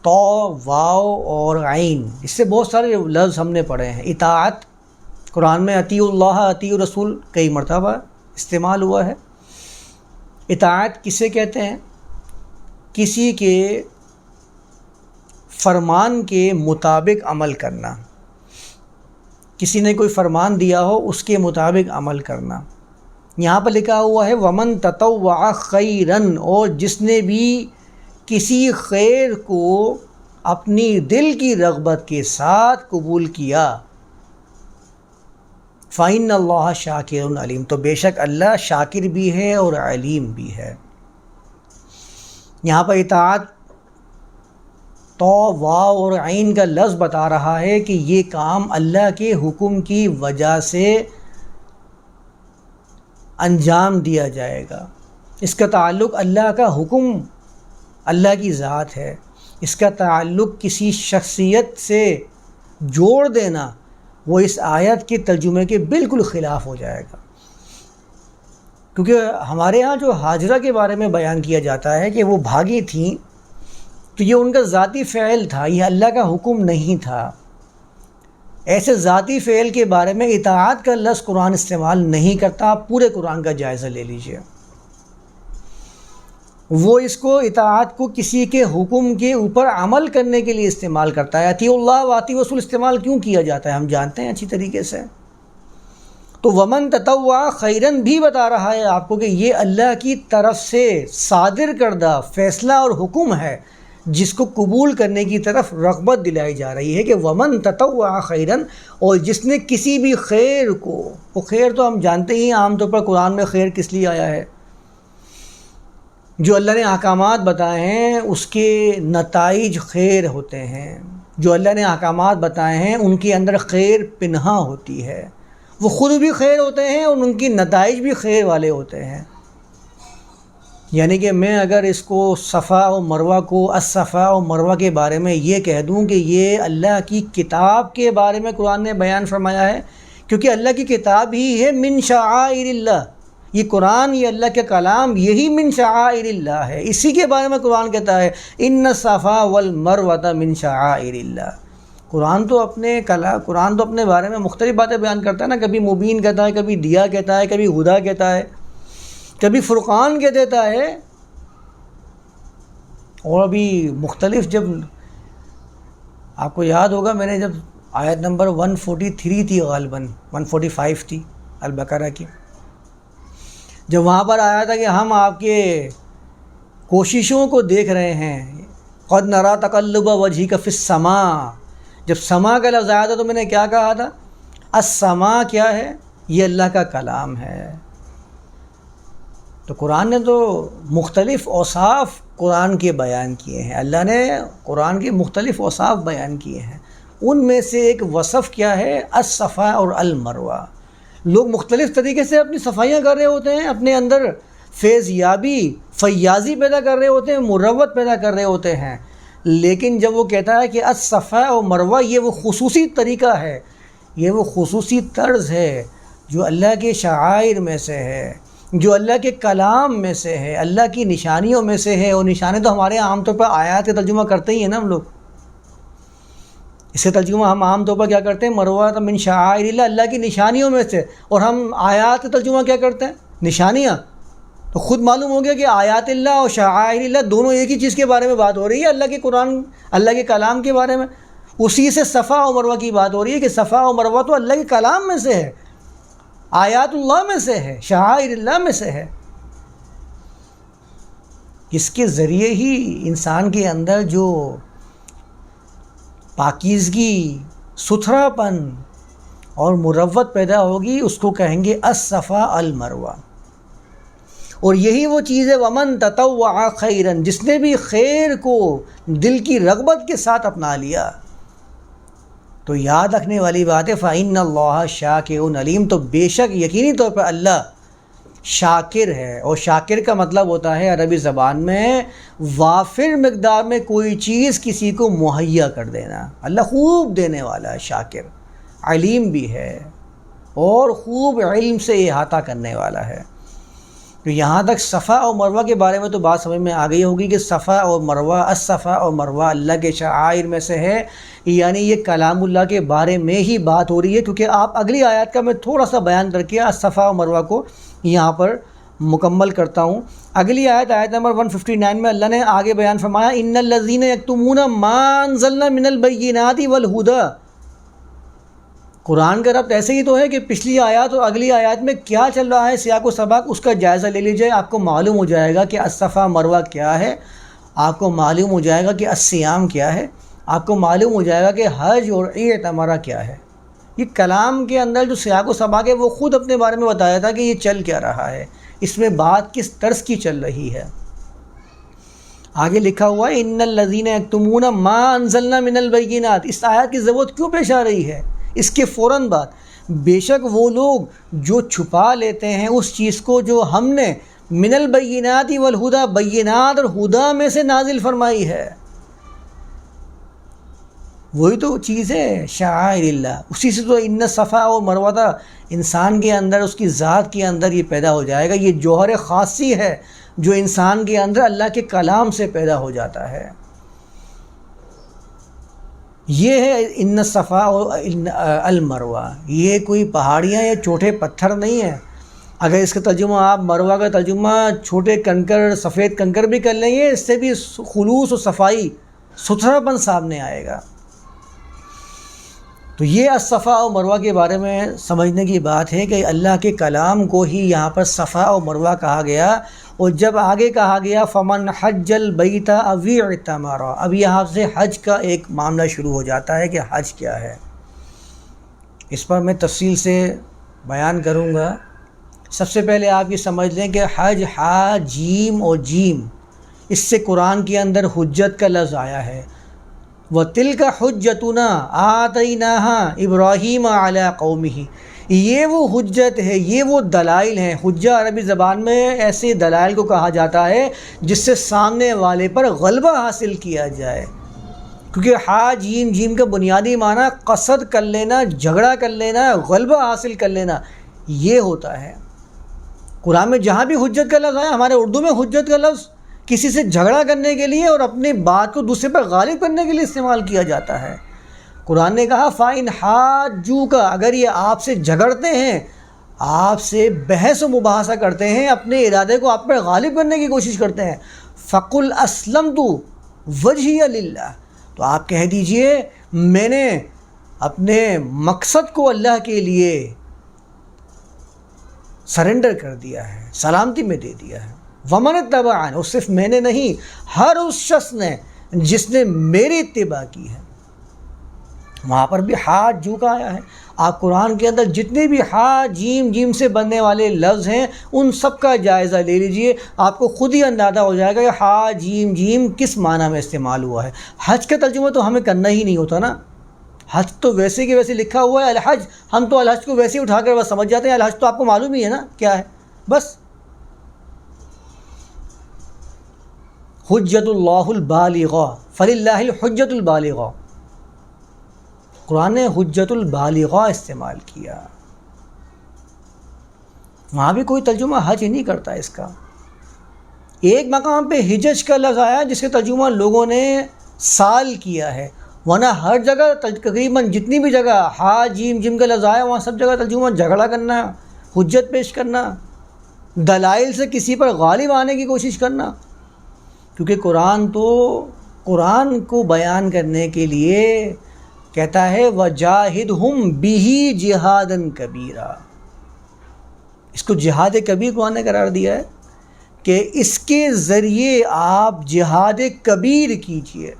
تو، واو اور عین، اس سے بہت سارے لفظ ہم نے پڑھے ہیں۔ اطاعت، قرآن میں اطیعوا اللہ اطیعوا رسول کئی مرتبہ استعمال ہوا ہے۔ اطاعت کسے کہتے ہیں؟ کسی کے فرمان کے مطابق عمل کرنا، کسی نے کوئی فرمان دیا ہو اس کے مطابق عمل کرنا۔ یہاں پر لکھا ہوا ہے وَمَن تَطَوَّعَ خَيْرًا، اور جس نے بھی کسی خیر کو اپنی دل کی رغبت کے ساتھ قبول کیا، فَإِنَّ اللَّهَ شَاكِرٌ عَلِيمٌ، تو بے شک اللہ شاکر بھی ہے اور علیم بھی ہے۔ یہاں پر اطاعت تو، واو اور عین کا لفظ بتا رہا ہے کہ یہ کام اللہ کے حکم کی وجہ سے انجام دیا جائے گا۔ اس کا تعلق اللہ کا حکم، اللہ کی ذات ہے، اس کا تعلق کسی شخصیت سے جوڑ دینا وہ اس آیت کے ترجمے کے بالکل خلاف ہو جائے گا۔ کیونکہ ہمارے ہاں جو ہاجرہ کے بارے میں بیان کیا جاتا ہے کہ وہ بھاگی تھیں، تو یہ ان کا ذاتی فعل تھا، یہ اللہ کا حکم نہیں تھا۔ ایسے ذاتی فعل کے بارے میں اطاعت کا لفظ قرآن استعمال نہیں کرتا۔ آپ پورے قرآن کا جائزہ لے لیجئے، وہ اس کو اطاعت کو کسی کے حکم کے اوپر عمل کرنے کے لیے استعمال کرتا ہے۔ اطیعوا اللہ و اطیعوا الرسول استعمال کیوں کیا جاتا ہے ہم جانتے ہیں اچھی طریقے سے۔ تو ومن تطوع خیرن بھی بتا رہا ہے آپ کو کہ یہ اللہ کی طرف سے صادر کردہ فیصلہ اور حکم ہے، جس کو قبول کرنے کی طرف رغبت دلائی جا رہی ہے کہ ومن تطوع خیرن، اور جس نے کسی بھی خیر کو، وہ خیر تو ہم جانتے ہی عام طور پر قرآن میں خیر کس لیے آیا ہے، جو اللہ نے احکامات بتائے ہیں اس کے نتائج خیر ہوتے ہیں، جو اللہ نے احکامات بتائے ہیں ان کے اندر خیر پنہاں ہوتی ہے، وہ خود بھی خیر ہوتے ہیں اور ان کی نتائج بھی خیر والے ہوتے ہیں۔ یعنی کہ میں اگر اس کو صفا و مروہ کو، الصفا و مروہ کے بارے میں یہ کہہ دوں کہ یہ اللہ کی کتاب کے بارے میں قرآن نے بیان فرمایا ہے، کیونکہ اللہ کی کتاب ہی ہے من شعائر اللہ، یہ قرآن، یہ اللہ کے کلام، یہی من شعائر اللہ ہے، اسی کے بارے میں قرآن کہتا ہے ان الصفا والمروہ من شعائر اللہ۔ قرآن تو اپنے بارے میں مختلف باتیں بیان کرتا ہے نا، کبھی مبین کہتا ہے، کبھی دیا کہتا ہے، کبھی ہدا کہتا ہے، کبھی فرقان کہہ دیتا ہے، اور ابھی مختلف، جب آپ کو یاد ہوگا میں نے جب آیت نمبر 143 تھی، غالباً 145 تھی البقرہ کی، جب وہاں پر آیا تھا کہ ہم آپ کے کوششوں کو دیکھ رہے ہیں، قد نرا تقلب وجہک فی السماء، جب سما کا لفظ آیا تھا تو میں نے کیا کہا تھا؟ السماء کیا ہے؟ یہ اللہ کا کلام ہے۔ تو قرآن نے تو مختلف اوصاف قرآن کے بیان کیے ہیں، اللہ نے قرآن کے مختلف اوصاف بیان کیے ہیں، ان میں سے ایک وصف کیا ہے؟ الصفا اور المروہ۔ لوگ مختلف طریقے سے اپنی صفائیاں کر رہے ہوتے ہیں، اپنے اندر فیض یابی، فیاضی پیدا کر رہے ہوتے ہیں، مروت پیدا کر رہے ہوتے ہیں، لیکن جب وہ کہتا ہے کہ الصفا و مروہ، یہ وہ خصوصی طریقہ ہے، یہ وہ خصوصی طرز ہے جو اللہ کے شعائر میں سے ہے، جو اللہ کے کلام میں سے ہے، اللہ کی نشانیوں میں سے ہے۔ اور نشانی تو ہمارے عام طور پر آیات کا ترجمہ کرتے ہی ہیں نا ہم لوگ، اس سے ترجمہ ہم عام طور پر کیا کرتے ہیں؟ مروہ من شعائر اللہ، اللہ کی نشانیوں میں سے، اور ہم آیات کا ترجمہ کیا کرتے ہیں؟ نشانیاں۔ تو خود معلوم ہو گیا کہ آیات اللہ اور شعائر اللہ دونوں ایک ہی چیز کے بارے میں بات ہو رہی ہے، اللہ کے قرآن، اللہ کے کلام کے بارے میں۔ اسی سے صفا و مروہ کی بات ہو رہی ہے کہ صفا و مروہ تو اللہ کے کلام میں سے ہے، آیات اللہ میں سے ہے، شعائر اللہ میں سے ہے۔ اس کے ذریعے ہی انسان کے اندر جو پاکیزگی، ستھرا پن اور مروت پیدا ہوگی، اس کو کہیں گے الصفا المروہ۔ اور یہی وہ چیز ہے ومن تطوع خیرا، جس نے بھی خیر کو دل کی رغبت کے ساتھ اپنا لیا۔ تو یاد رکھنے والی بات ہے فَإِنَّ اللَّهَ شَاكِرٌ عَلِيمٌ، تو بے شک یقینی طور پر اللہ شاکر ہے، اور شاکر کا مطلب ہوتا ہے عربی زبان میں وافر مقدار میں کوئی چیز کسی کو مہیا کر دینا۔ اللہ خوب دینے والا ہے، شاکر، علیم بھی ہے، اور خوب علم سے احاطہ کرنے والا ہے۔ تو یہاں تک صفا اور مروہ کے بارے میں تو بات سمجھ میں آ گئی ہوگی کہ صفا اور مروہ، الصفا اور مروہ اللہ کے شعائر میں سے ہے، یعنی یہ کلام اللہ کے بارے میں ہی بات ہو رہی ہے، کیونکہ آپ اگلی آیات کا میں تھوڑا سا بیان کر کے الصفا اور مروہ کو یہاں پر مکمل کرتا ہوں۔ اگلی آیت نمبر 159 میں اللہ نے آگے بیان فرمایا ان الذین یکتمون ما انزلنا من البینات والہدی۔ قرآن کا ربط ایسے ہی تو ہے کہ پچھلی آیات اور اگلی آیات میں کیا چل رہا ہے، سیاق و سباق، اس کا جائزہ لے لیجئے، آپ کو معلوم ہو جائے گا کہ الصفا مروہ کیا ہے، آپ کو معلوم ہو جائے گا کہ الصیام کیا ہے، آپ کو معلوم ہو جائے گا کہ حج اور اعتمرہ کیا ہے۔ یہ کلام کے اندر جو سیاق و سباق ہے وہ خود اپنے بارے میں بتایا تھا کہ یہ چل کیا رہا ہے، اس میں بات کس طرز کی چل رہی ہے۔ آگے لکھا ہوا ہے ان الذین یکتمون ما انزلنا من البینات۔ اس آیت کی ضرورت کیوں پیش آ رہی ہے؟ اس کے فوراً بعد بے شک وہ لوگ جو چھپا لیتے ہیں اس چیز کو جو ہم نے من البینات والہدی، بینات اور ہدا میں سے نازل فرمائی ہے، وہی تو چیز ہے شعائر اللہ۔ اسی سے تو ان صفا و مروہ انسان کے اندر، اس کی ذات کے اندر یہ پیدا ہو جائے گا۔ یہ جوہر خاصی ہے جو انسان کے اندر اللہ کے کلام سے پیدا ہو جاتا ہے۔ یہ ہے ان صفا و المروہ، یہ کوئی پہاڑیاں یا چھوٹے پتھر نہیں ہیں۔ اگر اس کا ترجمہ آپ مروہ کا ترجمہ چھوٹے کنکر، سفید کنکر بھی کر لیں گے، اس سے بھی خلوص و صفائی، ستھرا پن سامنے آئے گا۔ تو یہ الصفا و مروہ کے بارے میں سمجھنے کی بات ہے کہ اللہ کے کلام کو ہی یہاں پر صفا و مروہ کہا گیا۔ اور جب آگے کہا گیا فمن حج البیت او اعتمر، اب یہاں سے حج کا ایک معاملہ شروع ہو جاتا ہے کہ حج کیا ہے۔ اس پر میں تفصیل سے بیان کروں گا۔ سب سے پہلے آپ یہ سمجھ لیں کہ حج ہا جیم اور جیم، اس سے قرآن کے اندر حجت کا لفظ آیا ہے۔ وَتِلْكَ حُجَّتُنَا آتَيْنَاهَا إِبْرَاهِيمَ عَلَىٰ قَوْمِهِ، یہ وہ حجت ہے، یہ وہ دلائل ہیں۔ حجہ عربی زبان میں ایسے دلائل کو کہا جاتا ہے جس سے سامنے والے پر غلبہ حاصل کیا جائے، کیونکہ ہا جیم جیم کا بنیادی معنی قصد کر لینا، جھگڑا کر لینا، غلبہ حاصل کر لینا، یہ ہوتا ہے۔ قرآن میں جہاں بھی حجت کا لفظ آیا، ہمارے اردو میں حجت کا لفظ کسی سے جھگڑا کرنے کے لیے اور اپنی بات کو دوسرے پر غالب کرنے کے لیے استعمال کیا جاتا ہے۔ قرآن نے کہا فَإِنْ حَاجُّوكَ، اگر یہ آپ سے جھگڑتے ہیں، آپ سے بحث و مباحثہ کرتے ہیں، اپنے ارادے کو آپ پر غالب کرنے کی کوشش کرتے ہیں، فَقُلْ أَسْلَمْتُ وَجْهِيَ لِلَّهِ، تو آپ کہہ دیجئے میں نے اپنے مقصد کو اللہ کے لیے سرنڈر کر دیا ہے، سلامتی میں دے دیا ہے۔ وَمَنِ اتَّبَعَنِ، اور صرف میں نے نہیں، ہر اس شخص نے جس نے میری اتباع کی ہے۔ وہاں پر بھی حاجو کا آیا ہے۔ آپ قرآن کے اندر جتنے بھی ہا جیم جیم سے بننے والے لفظ ہیں ان سب کا جائزہ لے لیجئے، آپ کو خود ہی اندازہ ہو جائے گا کہ ہا جیم جیم کس معنی میں استعمال ہوا ہے۔ حج کا ترجمہ تو ہمیں کرنا ہی نہیں ہوتا نا، حج تو ویسے کہ ویسے لکھا ہوا ہے الحج، ہم تو الحج کو ویسے ہی اٹھا کر بس سمجھ جاتے ہیں، الحج تو آپ کو معلوم ہی ہے نا کیا ہے، بس۔ حجت اللہ البالغہ فللہ الحجت البالغہ، قرآن نے حجت البالغہ استعمال کیا، وہاں بھی کوئی ترجمہ حج نہیں کرتا اس کا۔ ایک مقام پہ حجج کا لفظ آیا جس کا ترجمہ لوگوں نے سال کیا ہے، ورنہ ہر جگہ تقریباً جتنی بھی جگہ ہا جیم جم کا لفظ آیا وہاں سب جگہ ترجمہ جھگڑا کرنا، حجت پیش کرنا، دلائل سے کسی پر غالب آنے کی کوشش کرنا، کیونکہ قرآن کو بیان کرنے کے لیے کہتا ہے وَجَاهِدْهُمْ بِهِ جِهَادًا كَبِيرًا، اس کو جہاد کبیر قرآن نے قرار دیا ہے کہ اس کے ذریعے آپ جہاد کبیر کیجئے۔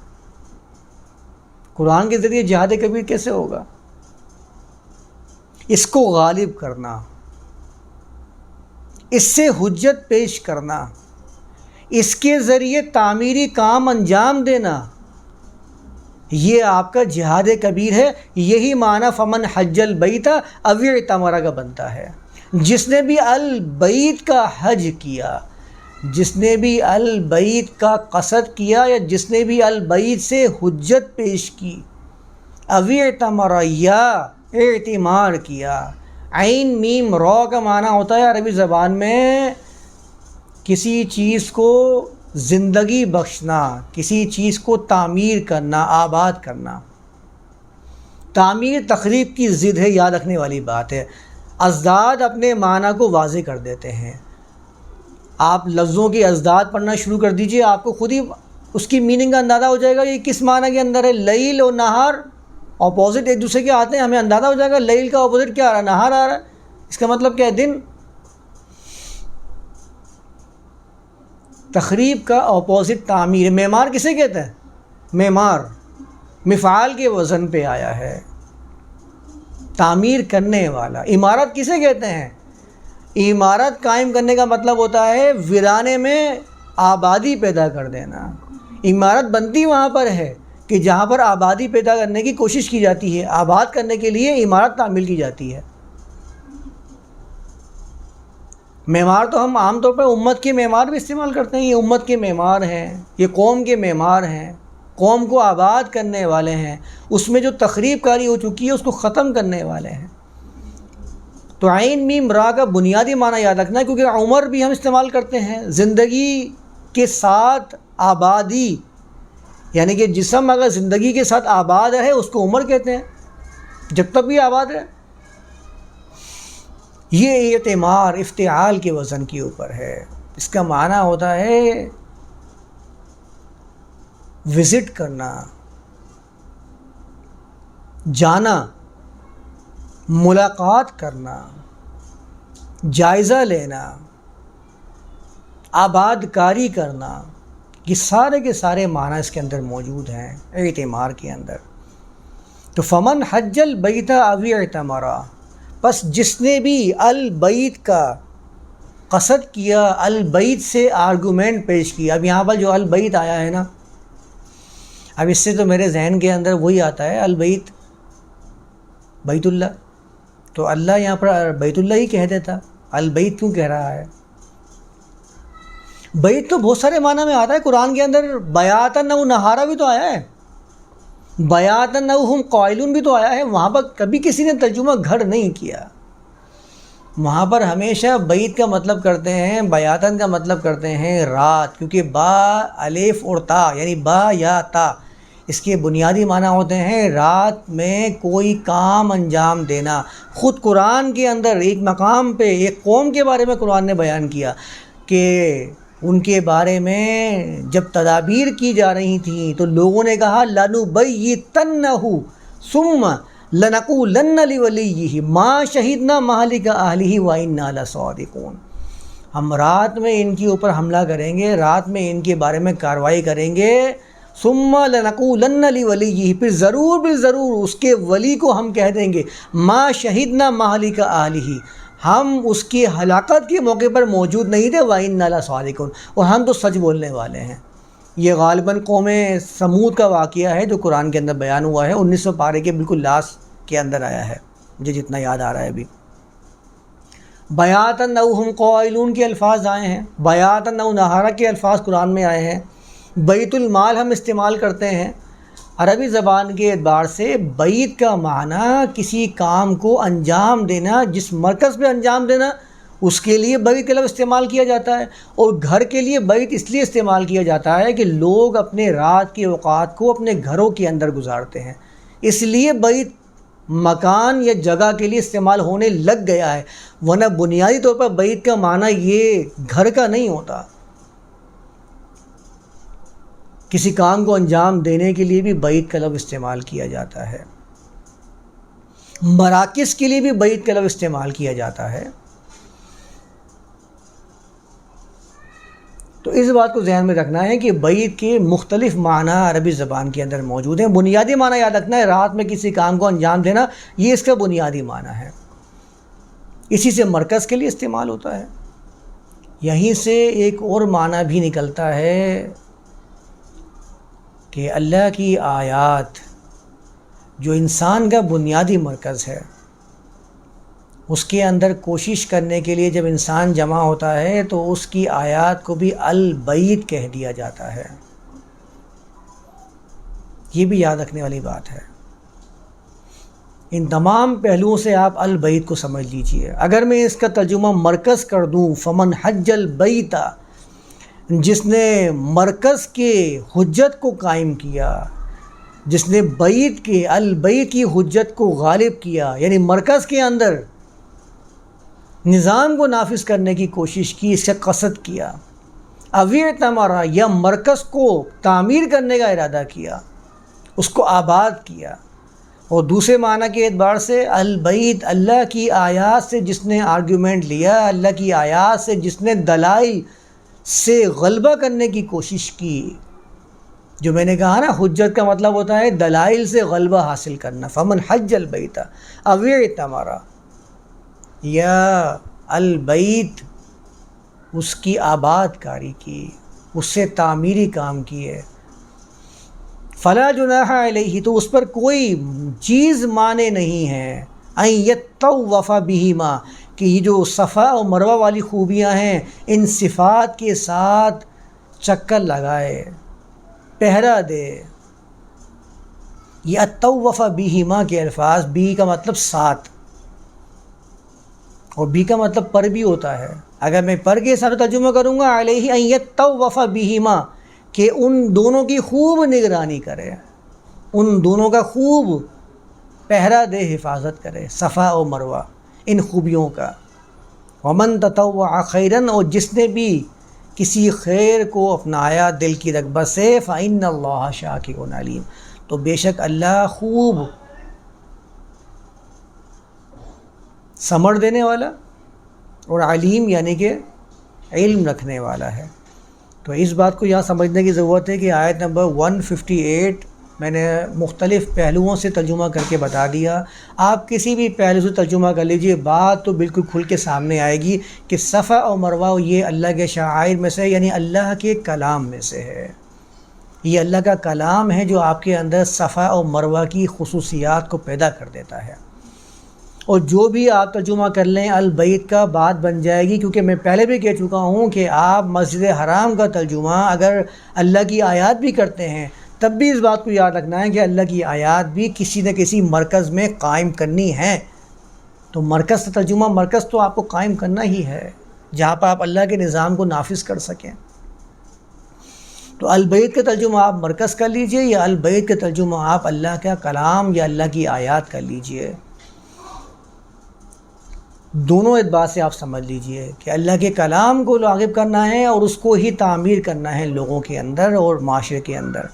قرآن کے ذریعے جہاد کبیر کیسے ہوگا؟ اس کو غالب کرنا، اس سے حجت پیش کرنا، اس کے ذریعے تعمیری کام انجام دینا، یہ آپ کا جہاد کبیر ہے۔ یہی معنی فمن حج البیت او اعتمر کا بنتا ہے۔ جس نے بھی البیت کا حج کیا، جس نے بھی البیت کا قصد کیا، یا جس نے بھی البیت سے حجت پیش کی، او اعتمر یا اعتمار کیا۔ عین میم را کا معنی ہوتا ہے عربی زبان میں کسی چیز کو زندگی بخشنا، کسی چیز کو تعمیر کرنا، آباد کرنا۔ تعمیر تخریب کی ضد ہے، یاد رکھنے والی بات ہے۔ ازداد اپنے معنی کو واضح کر دیتے ہیں۔ آپ لفظوں کی ازداد پڑھنا شروع کر دیجئے، آپ کو خود ہی اس کی میننگ کا اندازہ ہو جائے گا یہ کس معنی کے اندر ہے۔ لیل اور نہار اپوزٹ ایک دوسرے کے آتے ہیں، ہمیں اندازہ ہو جائے گا لیل کا اپوزٹ کیا آ رہا ہے، نہار آ رہا ہے، اس کا مطلب کیا ہے، دن۔ تخریب کا اپوزٹ تعمیر۔ معمار کسے کہتے ہیں؟ معمار مفعال کے وزن پہ آیا ہے، تعمیر کرنے والا۔ عمارت کسے کہتے ہیں؟ عمارت قائم کرنے کا مطلب ہوتا ہے ویرانے میں آبادی پیدا کر دینا۔ عمارت بنتی وہاں پر ہے کہ جہاں پر آبادی پیدا کرنے کی کوشش کی جاتی ہے، آباد کرنے کے لیے عمارت تعمیر کی جاتی ہے۔ معمار تو ہم عام طور پر امت کے معمار بھی استعمال کرتے ہیں، یہ امت کے معمار ہیں، یہ قوم کے معمار ہیں، قوم کو آباد کرنے والے ہیں، اس میں جو تخریب کاری ہو چکی ہے اس کو ختم کرنے والے ہیں۔ تو عین میم را کا بنیادی معنی یاد رکھنا ہے، کیونکہ عمر بھی ہم استعمال کرتے ہیں، زندگی کے ساتھ آبادی، یعنی کہ جسم اگر زندگی کے ساتھ آباد ہے اس کو عمر کہتے ہیں، جب تک بھی آباد ہے۔ یہ اعتمار افتعال کے وزن کے اوپر ہے، اس کا معنی ہوتا ہے وزٹ کرنا، جانا، ملاقات کرنا، جائزہ لینا، آباد کاری کرنا، یہ سارے کے سارے معنی اس کے اندر موجود ہیں اعتمار کے اندر۔ تو فمن حج البیت او اعتمرا، پس جس نے بھی البیت کا قصد کیا البیت سے آرگومنٹ پیش کیا. اب یہاں پر جو البیت آیا ہے نا، اب اس سے تو میرے ذہن کے اندر وہی آتا ہے البیت بیت اللہ، تو اللہ یہاں پر بیت اللہ ہی کہہ دیتا، البیت کیوں کہہ رہا ہے؟ بیت تو بہت سارے معنی میں آتا ہے قرآن کے اندر. بیاتن و نہارا بھی تو آیا ہے، بیاتن و ہم قائلون بھی تو آیا ہے. وہاں پر کبھی کسی نے ترجمہ گھر نہیں کیا. وہاں پر ہمیشہ بیت کا مطلب کرتے ہیں، بیاتن کا مطلب کرتے ہیں رات، کیونکہ با الف اور تا یعنی با یا تا اس کے بنیادی معنی ہوتے ہیں رات میں کوئی کام انجام دینا. خود قرآن کے اندر ایک مقام پہ ایک قوم کے بارے میں قرآن نے بیان کیا کہ ان کے بارے میں جب تدابیر کی جا رہی تھیں تو لوگوں نے کہا لَنُبَيِّتَنَّهُ ثُمَّ لَنَقُولَنَّ لِوَلِيِّهِ مَا شَهِدْنَا مَهْلِكَ أَهْلِهِ وَإِنَّا لَصَادِقُونَ. ہم رات میں ان کے اوپر حملہ کریں گے، رات میں ان کے بارے میں کارروائی کریں گے. ثُمَّ لَنَقُولَنَّ لِوَلِيِّهِ، پھر ضرور اس کے ولی کو ہم کہہ دیں گے مَا شَهِدْنَا مَهْلِكَ أَهْلِهِ، ہم اس کی ہلاکت کے موقع پر موجود نہیں تھے. وَإِنَّا لَصَادِقُونَ، اور ہم تو سچ بولنے والے ہیں. یہ غالباً قوم سمود کا واقعہ ہے جو قرآن کے اندر بیان ہوا ہے، 1900 پارے کے بالکل لاسٹ کے اندر آیا ہے، مجھے جتنا یاد آ رہا ہے ابھی. بیاتن او ہم قائلون کے الفاظ آئے ہیں، بیاتن او نہارا کے الفاظ قرآن میں آئے ہیں. بیت المال ہم استعمال کرتے ہیں. عربی زبان کے اعتبار سے بیت کا معنی کسی کام کو انجام دینا، جس مرکز پہ انجام دینا، اس کے لیے بیت کا لفظ استعمال کیا جاتا ہے. اور گھر کے لیے بیت اس لیے استعمال کیا جاتا ہے کہ لوگ اپنے رات کے اوقات کو اپنے گھروں کے اندر گزارتے ہیں، اس لیے بیت مکان یا جگہ کے لیے استعمال ہونے لگ گیا ہے. ورنہ بنیادی طور پر بیت کا معنی یہ گھر کا نہیں ہوتا. کسی کام کو انجام دینے کے لیے بھی بیت کا لفظ استعمال کیا جاتا ہے. مراکز کے لیے بھی بیت کا لفظ استعمال کیا جاتا ہے. تو اس بات کو ذہن میں رکھنا ہے کہ بیت کے مختلف معنی عربی زبان کے اندر موجود ہیں. بنیادی معنی یاد رکھنا ہے، رات میں کسی کام کو انجام دینا، یہ اس کا بنیادی معنی ہے. اسی سے مرکز کے لیے استعمال ہوتا ہے. یہیں سے ایک اور معنی بھی نکلتا ہے کہ اللہ کی آیات جو انسان کا بنیادی مرکز ہے، اس کے اندر کوشش کرنے کے لیے جب انسان جمع ہوتا ہے تو اس کی آیات کو بھی البیت کہہ دیا جاتا ہے. یہ بھی یاد رکھنے والی بات ہے. ان تمام پہلوؤں سے آپ البیت کو سمجھ لیجئے. اگر میں اس کا ترجمہ مرکز کر دوں، فمن حج البیت، جس نے مرکز کے حجت کو قائم کیا، جس نے بیت کے البیت کی حجت کو غالب کیا، یعنی مرکز کے اندر نظام کو نافذ کرنے کی کوشش کی، اس سے قصد کیا، اویر تمارا یا مرکز کو تعمیر کرنے کا ارادہ کیا، اس کو آباد کیا. اور دوسرے معنی کے اعتبار سے البیت، اللہ کی آیات سے جس نے آرگیومنٹ لیا، اللہ کی آیات سے جس نے دلائل سے غلبہ کرنے کی کوشش کی. جو میں نے کہا نا، حجت کا مطلب ہوتا ہے دلائل سے غلبہ حاصل کرنا. فمن حج البیت او اعتمر، یا البیت اس کی آباد کاری کی، اس سے تعمیری کام کیے. فلا جناح علیہ، تو اس پر کوئی چیز مانے نہیں ہے، ان یطوف بہما، کہ یہ جو صفا اور مروہ والی خوبیاں ہیں ان صفات کے ساتھ چکر لگائے، پہرا دے. یہ الطوف بہما کے الفاظ، بی کا مطلب ساتھ، اور بی کا مطلب پر بھی ہوتا ہے. اگر میں پر کے ساتھ ترجمہ کروں گا، علیہ ان یطوف بہما، کہ ان دونوں کی خوب نگرانی کرے، ان دونوں کا خوب پہرا دے، حفاظت کرے، صفا و مروہ ان خوبیوں کا. ومن تطوع خیرا، اور جس نے بھی کسی خیر کو اپنایا دل کی رغبت سے، فإن اللہ شاکر علیم، تو بے شک اللہ خوب سمجھ دینے والا اور علیم یعنی کہ علم رکھنے والا ہے. تو اس بات کو یہاں سمجھنے کی ضرورت ہے کہ آیت نمبر 158 میں نے مختلف پہلوؤں سے ترجمہ کر کے بتا دیا. آپ کسی بھی پہلو سے ترجمہ کر لیجئے، بات تو بالکل کھل کے سامنے آئے گی کہ صفا اور مروہ یہ اللہ کے شعائر میں سے، یعنی اللہ کے کلام میں سے ہے. یہ اللہ کا کلام ہے جو آپ کے اندر صفا اور مروہ کی خصوصیات کو پیدا کر دیتا ہے. اور جو بھی آپ ترجمہ کر لیں البیت کا بات بن جائے گی، کیونکہ میں پہلے بھی کہہ چکا ہوں کہ آپ مسجد حرام کا ترجمہ اگر اللہ کی آیات بھی کرتے ہیں تب بھی اس بات کو یاد رکھنا ہے کہ اللہ کی آیات بھی کسی نہ کسی مرکز میں قائم کرنی ہے. تو مرکز کا ترجمہ، مرکز تو آپ کو قائم کرنا ہی ہے جہاں پر آپ اللہ کے نظام کو نافذ کر سکیں. تو البیت کا ترجمہ آپ مرکز کر لیجئے، یا البیت کا ترجمہ آپ اللہ کا کلام یا اللہ کی آیات کر لیجئے. دونوں اعتبار سے آپ سمجھ لیجئے کہ اللہ کے کلام کو راغب کرنا ہے اور اس کو ہی تعمیر کرنا ہے لوگوں کے اندر اور معاشرے کے اندر.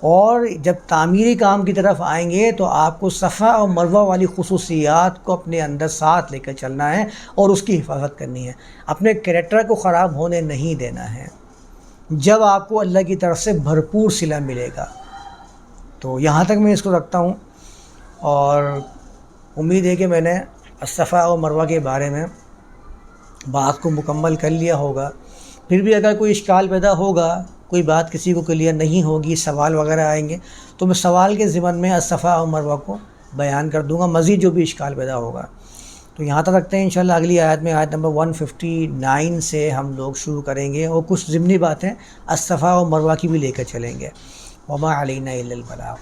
اور جب تعمیری کام کی طرف آئیں گے تو آپ کو صفا اور مروہ والی خصوصیات کو اپنے اندر ساتھ لے کر چلنا ہے اور اس کی حفاظت کرنی ہے. اپنے کریکٹر کو خراب ہونے نہیں دینا ہے. جب آپ کو اللہ کی طرف سے بھرپور صلہ ملے گا. تو یہاں تک میں اس کو رکھتا ہوں، اور امید ہے کہ میں نے صفا و مروہ کے بارے میں بات کو مکمل کر لیا ہوگا. پھر بھی اگر کوئی اشکال پیدا ہوگا، کوئی بات کسی کو کلیئر نہیں ہوگی، سوال وغیرہ آئیں گے تو میں سوال کے ضمن میں صفا و مروہ کو بیان کر دوں گا، مزید جو بھی اشکال پیدا ہوگا. تو یہاں تک رکھتے ہیں. انشاءاللہ اگلی آیت میں، آیت نمبر 159 سے ہم لوگ شروع کریں گے، اور کچھ ضمنی باتیں صفا و مروہ کی بھی لے کر چلیں گے. وما علینا الا البلاغ.